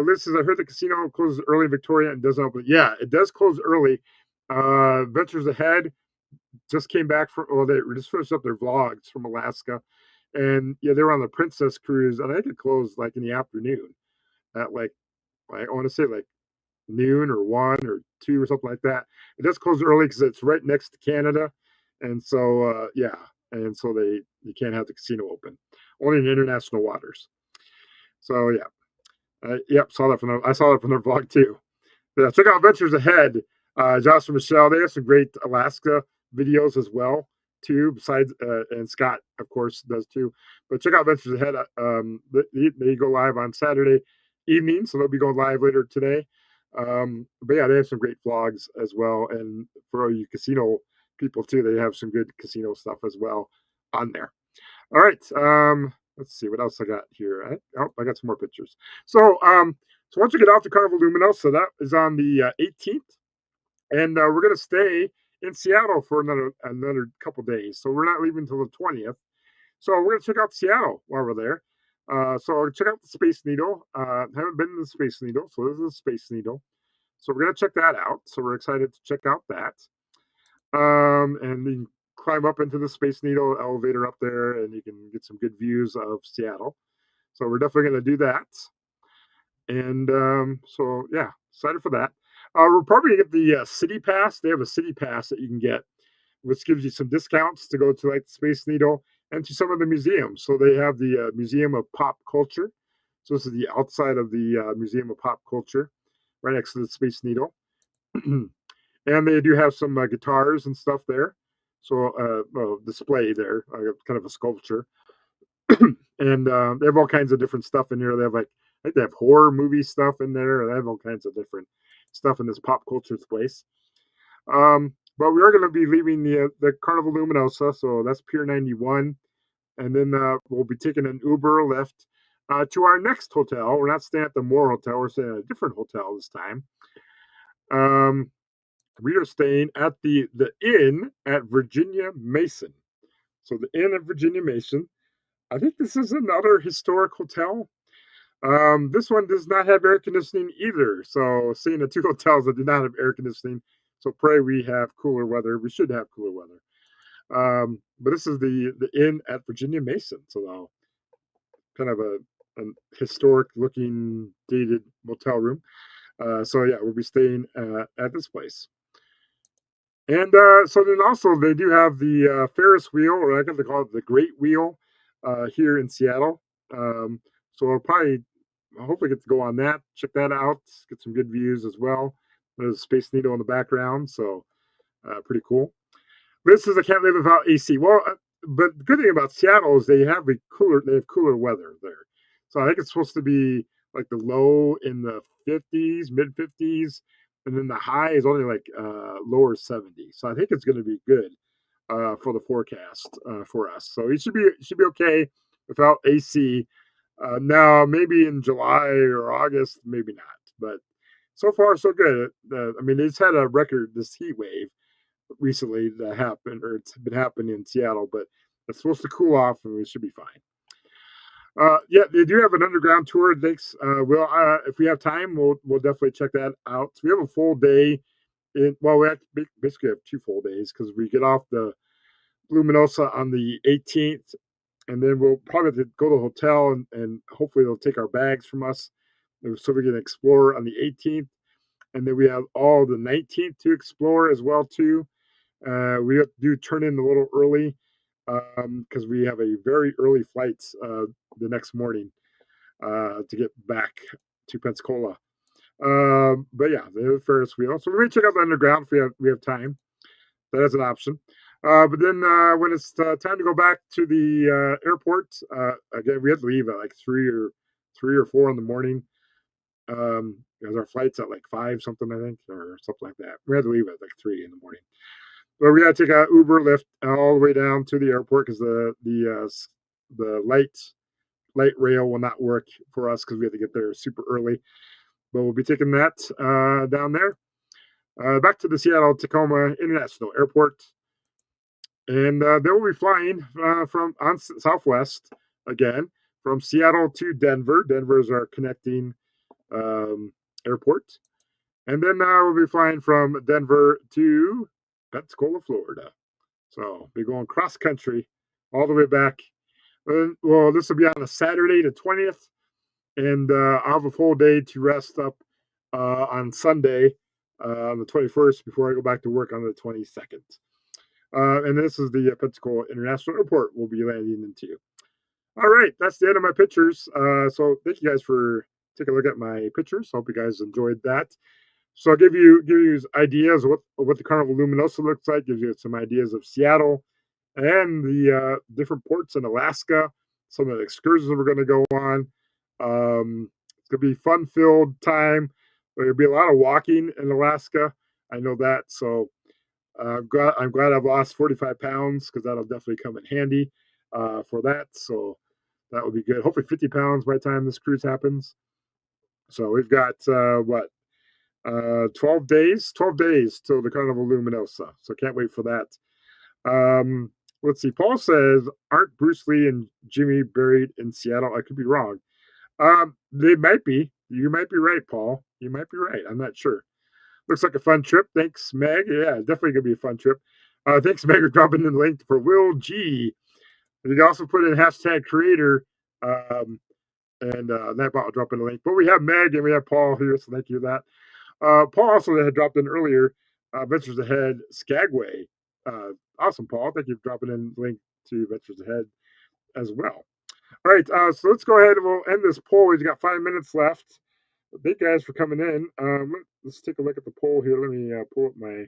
Liz says, I heard the casino closes early in Victoria and doesn't open. Yeah, it does close early. Ventures Ahead just came back they just finished up their vlogs from Alaska. And yeah, they were on the Princess cruise, and I think it closed like in the afternoon at like I want to say like noon or 1 or 2 or something like that. It does close early because it's right next to Canada. And so, yeah. And so you can't have the casino open. Only in international waters. So, yeah. Yep, I saw that from their vlog too. Yeah, check out Ventures Ahead. Josh and Michelle, they have some great Alaska videos as well too. Besides, and Scott, of course, does too. But check out Ventures Ahead. They go live on Saturday evening, so they'll be going live later today. But yeah, they have some great vlogs as well. And for you casino people too, they have some good casino stuff as well on there. All right. Let's see what else I got here. I got some more pictures. So once you get off the Carnival Luminosa, that is on the 18th, and we're gonna stay in Seattle for another couple days. So we're not leaving until the 20th. So we're gonna check out Seattle while we're there. So check out the Space Needle. Haven't been to the Space Needle, so this is the Space Needle. So we're gonna check that out. So we're excited to check out that. And you can climb up into the Space Needle elevator up there, and you can get some good views of Seattle. So we're definitely gonna do that. And so yeah, excited for that. We're probably gonna get the city pass. They have a city pass that you can get, which gives you some discounts to go to like the Space Needle and to some of the museums. So they have the Museum of Pop Culture. So this is the outside of the Museum of Pop Culture, right next to the Space Needle. And they do have some guitars and stuff there. So well, display there, kind of a sculpture. And they have all kinds of different stuff in here. They have like I think they have horror movie stuff in there. They have all kinds of different stuff in this pop culture place. But we are going to be leaving the Carnival Luminosa, so that's Pier 91, and then we'll be taking an Uber or Lyft to our next hotel. We're not staying at the Moore Hotel. We're staying at a different hotel this time. Um, we are staying at the Inn at Virginia Mason. So the Inn at Virginia Mason. I think this is another historic hotel. This one does not have air conditioning either. So seeing the two hotels that do not have air conditioning, so pray we have cooler weather. We should have cooler weather. But this is the Inn at Virginia Mason. So kind of a historic looking dated motel room. So yeah, we'll be staying at this place. And so then also they do have the Ferris wheel, or I guess they call it the Great Wheel, here in Seattle. So I'll probably hopefully get to go on that, check that out, get some good views as well. There's a Space Needle in the background, so pretty cool. This is I can't live without AC. Well, but the good thing about Seattle is they have cooler weather there. So I think it's supposed to be like the low in the 50s, mid 50s, and then the high is only like lower 70s. So I think it's going to be good for the forecast for us. So it should be okay without AC. Now maybe in July or August, maybe not. But so far so good. I mean, it's had a record this heat wave recently that happened, or it's been happening in Seattle, but it's supposed to cool off and we should be fine. Yeah, they do have an underground tour. Thanks. If we have time, we'll definitely check that out. So we have a full day. Well, we have basically have 2 full days because we get off the Luminosa on the 18th, and then we'll probably have to go to the hotel and hopefully they'll take our bags from us so we can explore on the 18th, and then we have all the 19th to explore as well too. We have to turn in a little early because we have a very early flight the next morning to get back to Pensacola. But yeah, the Ferris wheel. So we may check out the underground if we have time. That is an option. But then when it's time to go back to the airport, again we have to leave at like 3 or 4 in the morning. Because our flight's at like 5 something I think or something like that. We had to leave at like 3 in the morning. But we got to take a Uber Lyft all the way down to the airport because the light rail will not work for us because we have to get there super early. But we'll be taking that down there. Back to the Seattle Tacoma International Airport. And then we'll be flying from on Southwest again from Seattle to Denver. Denver is our connecting airport. And then we'll be flying from Denver to Pensacola, Florida. So we're going cross country all the way back. Well, this will be on a Saturday, the 20th. And I'll have a full day to rest up on Sunday, on the 21st, before I go back to work on the 22nd. And this is the Pensacola International Airport we'll be landing into. All right, that's the end of my pictures. So thank you guys for taking a look at my pictures. Hope you guys enjoyed that. So I'll give you ideas of what the Carnival Luminosa looks like. Gives you some ideas of Seattle and the different ports in Alaska. Some of the excursions we're going to go on. It's going to be fun-filled time. There'll be a lot of walking in Alaska. I know that. So I'm glad I've lost 45 pounds because that'll definitely come in handy for that. So that will be good. Hopefully 50 pounds by the time this cruise happens. So we've got 12 days till the Carnival Luminosa. So can't wait for that. Let's see. Paul says, aren't Bruce Lee and Jimmy buried in Seattle? I could be wrong. They might be. You might be right, Paul. You might be right. I'm not sure. Looks like a fun trip. Thanks, Meg. Yeah, definitely gonna be a fun trip. Thanks, Meg, for dropping in the link for Will G. You can also put in hashtag creator, and that bot will drop in the link. But we have Meg and we have Paul here, so thank you for that. Paul also had dropped in earlier. Ventures Ahead Skagway. Awesome, Paul. Thank you for dropping in the link to Ventures Ahead as well. All right, so let's go ahead and we'll end this poll. We've got 5 minutes left. Thank you guys for coming in. Let's take a look at the poll here. Let me pull up my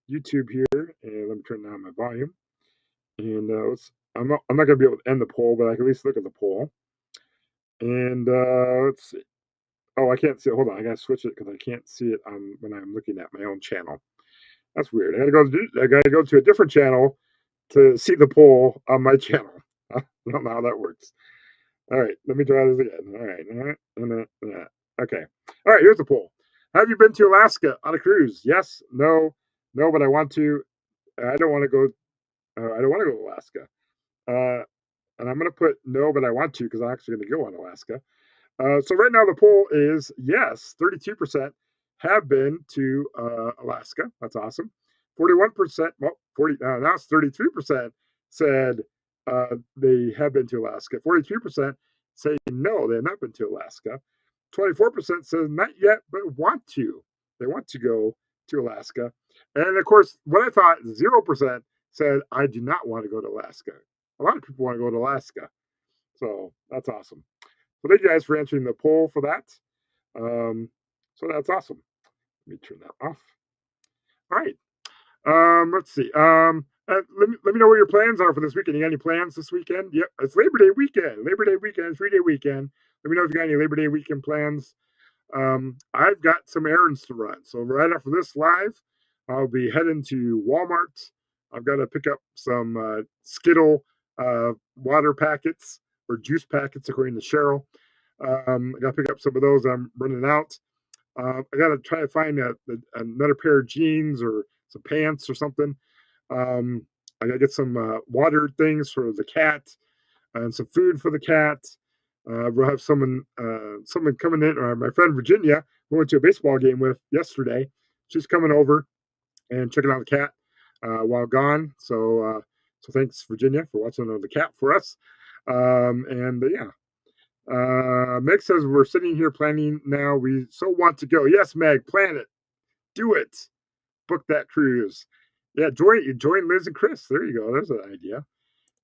YouTube here and let me turn down my volume. And I'm not going to be able to end the poll, but I can at least look at the poll. And let's see. Oh, I can't see it. Hold on, I gotta switch it because I can't see it when I'm looking at my own channel. That's weird. I gotta go to a different channel to see the poll on my channel. I don't know how that works. All right, let me try this again. All right, okay. All right, here's the poll. Have you been to Alaska on a cruise? Yes, no, but I want to. I don't want to go. I don't want to go to Alaska. And I'm gonna put no, but I want to because I'm actually gonna go on Alaska. So right now the poll is yes, 32% have been to Alaska. That's awesome. 41%, well, 40 now it's 33% said they have been to Alaska. 43% say no, they have not been to Alaska. 24% says not yet, but want to. They want to go to Alaska. And of course, what I thought 0% said I do not want to go to Alaska. A lot of people want to go to Alaska. So that's awesome. So thank you guys for answering the poll for that. So that's awesome. Let me turn that off. All right. Let's see. Let me know what your plans are for this weekend. You got any plans this weekend? Yep, it's Labor Day weekend. Labor Day weekend, 3-day weekend. Let me know if you got any Labor Day weekend plans. I've got some errands to run. So right after this live, I'll be heading to Walmart. I've got to pick up some Skittle water packets or juice packets, according to Cheryl. I got to pick up some of those. I'm running out. I got to try to find another pair of jeans or some pants or something. I got to get some water things for the cat and some food for the cat. We'll have someone coming in, or my friend Virginia, who went to a baseball game with yesterday. She's coming over and checking out the cat while gone. So thanks, Virginia, for watching the cat for us. Meg says we're sitting here planning now. We so want to go. Yes, Meg, plan it. Do it. Book that cruise. Yeah, join Liz and Chris. There you go. There's an idea.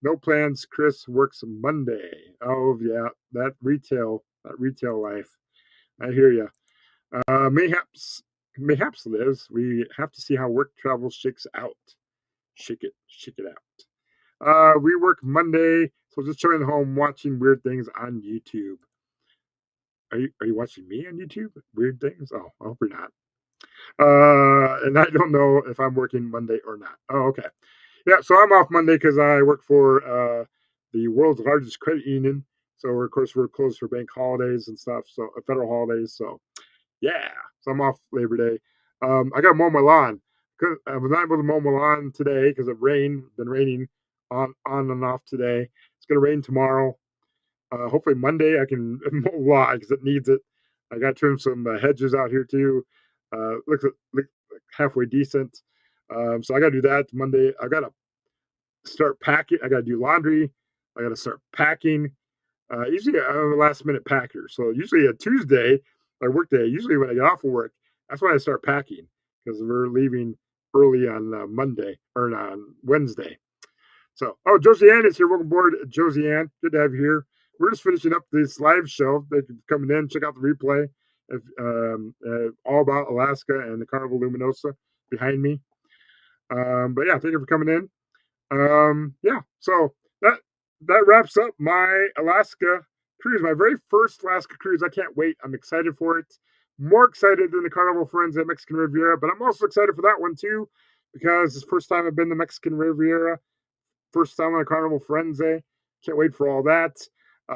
No plans. Chris works Monday. Oh yeah, that retail life. I hear you. Mayhaps, Liz. We have to see how work travel shakes out. Shake it out. We work Monday, so just chilling at home watching weird things on YouTube. Are you watching me on YouTube? Weird things? Oh, I hope you're not. And I don't know if I'm working Monday or not. Oh, okay. Yeah, so I'm off Monday because I work for the world's largest credit union. So of course we're closed for bank holidays and stuff, so federal holidays. So yeah, so I'm off Labor Day. I got to mow my lawn. I was not able to mow my lawn today because of rain. Been raining on and off today. It's gonna rain tomorrow. Hopefully Monday I can mow the lawn because it needs it. I got to trim some hedges out here too. Looks like halfway decent. So I got to do that Monday. I got to start packing. I got to do laundry. I got to start packing. Usually I'm a last minute packer. So usually a Tuesday, my work day, usually when I get off of work, that's when I start packing because we're leaving early on Monday or on Wednesday. So, Josiane is here. Welcome aboard, Josiane. Good to have you here. We're just finishing up this live show. Thank you for coming in. Check out the replay. All about Alaska and the Carnival Luminosa behind me. But yeah, thank you for coming in. Yeah, so that wraps up my Alaska cruise, my very first Alaska cruise. I can't wait. I'm excited for it. More excited than the Carnival Friends at Mexican Riviera, but I'm also excited for that one too because it's the first time I've been to Mexican Riviera. First time on a Carnival Frenzy. Can't wait for all that.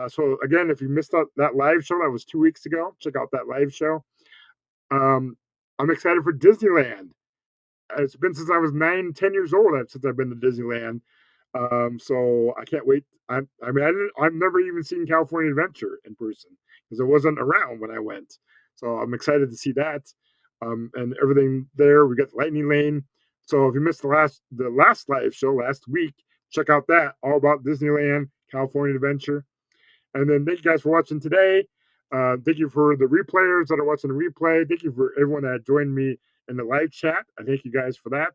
So again, if you missed out that live show, that was 2 weeks ago. Check out that live show. I'm excited for Disneyland. It's been since I was 9-10 years old since I've been to Disneyland. So I can't wait. I've never even seen California Adventure in person because it wasn't around when I went. So I'm excited to see that. and everything there. We got the Lightning Lane. So if you missed the last live show last week, check out that, all about Disneyland California Adventure. And then thank you guys for watching today. Thank you for the replayers that are watching the replay. Thank you for everyone that joined me in the live chat. I thank you guys for that.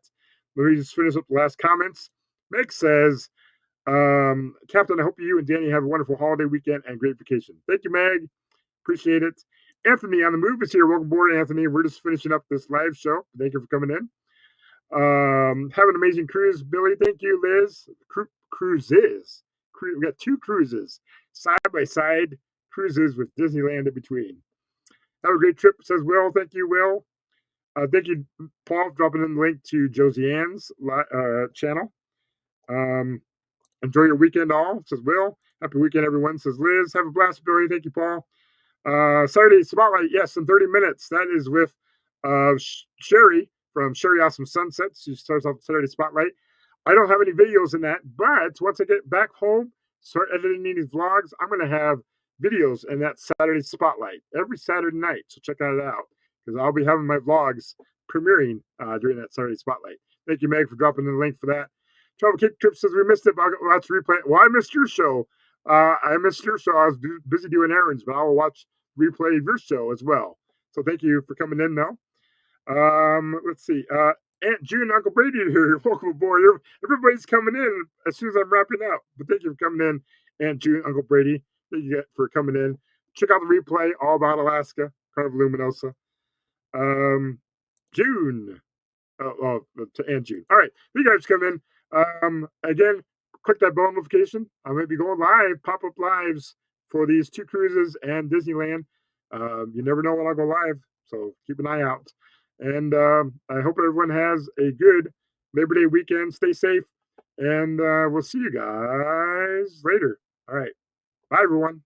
Let me just finish up the last comments. Meg says, Captain, I hope you and Danny have a wonderful holiday weekend and great vacation. Thank you, Meg. Appreciate it. Anthony on the move is here. Welcome aboard, Anthony. We're just finishing up this live show. Thank you for coming in. Have an amazing cruise, Billy. Thank you, Liz. Cruises. We got 2 cruises, side by side cruises with Disneyland in between. Have a great trip, says Will. Thank you, Will. Thank you, Paul, for dropping in the link to Josie Ann's channel. Enjoy your weekend, all, says Will. Happy weekend, everyone, says Liz. Have a blast, Billy. Thank you, Paul. Saturday Spotlight, yes, in 30 minutes. That is with Sherry from Sherry Awesome Sunsets. She starts off Saturday Spotlight. I don't have any videos in that, but once I get back home, start editing these vlogs, I'm going to have videos in that Saturday Spotlight every Saturday night. So check that out, because I'll be having my vlogs premiering during that Saturday Spotlight. Thank you, Meg, for dropping in the link for that. Travel Kick Trip says we missed it, but I'll watch replay. Well, I missed your show. I missed your show. I was busy doing errands, but I will watch replay of your show as well. So thank you for coming in, Mel. Let's see. Aunt June and Uncle Brady are here. Welcome aboard. Everybody's coming in as soon as I'm wrapping up. But thank you for coming in, Aunt June, Uncle Brady. Thank you for coming in. Check out the replay, all about Alaska, Carnival Luminosa. June. To Aunt June. All right. You guys come in. Again, click that bell notification. I may be going live, pop-up lives for these 2 cruises and Disneyland. You never know when I'll go live, so keep an eye out. And I hope everyone has a good Labor Day weekend. Stay safe, and we'll see you guys later. All right. Bye, everyone.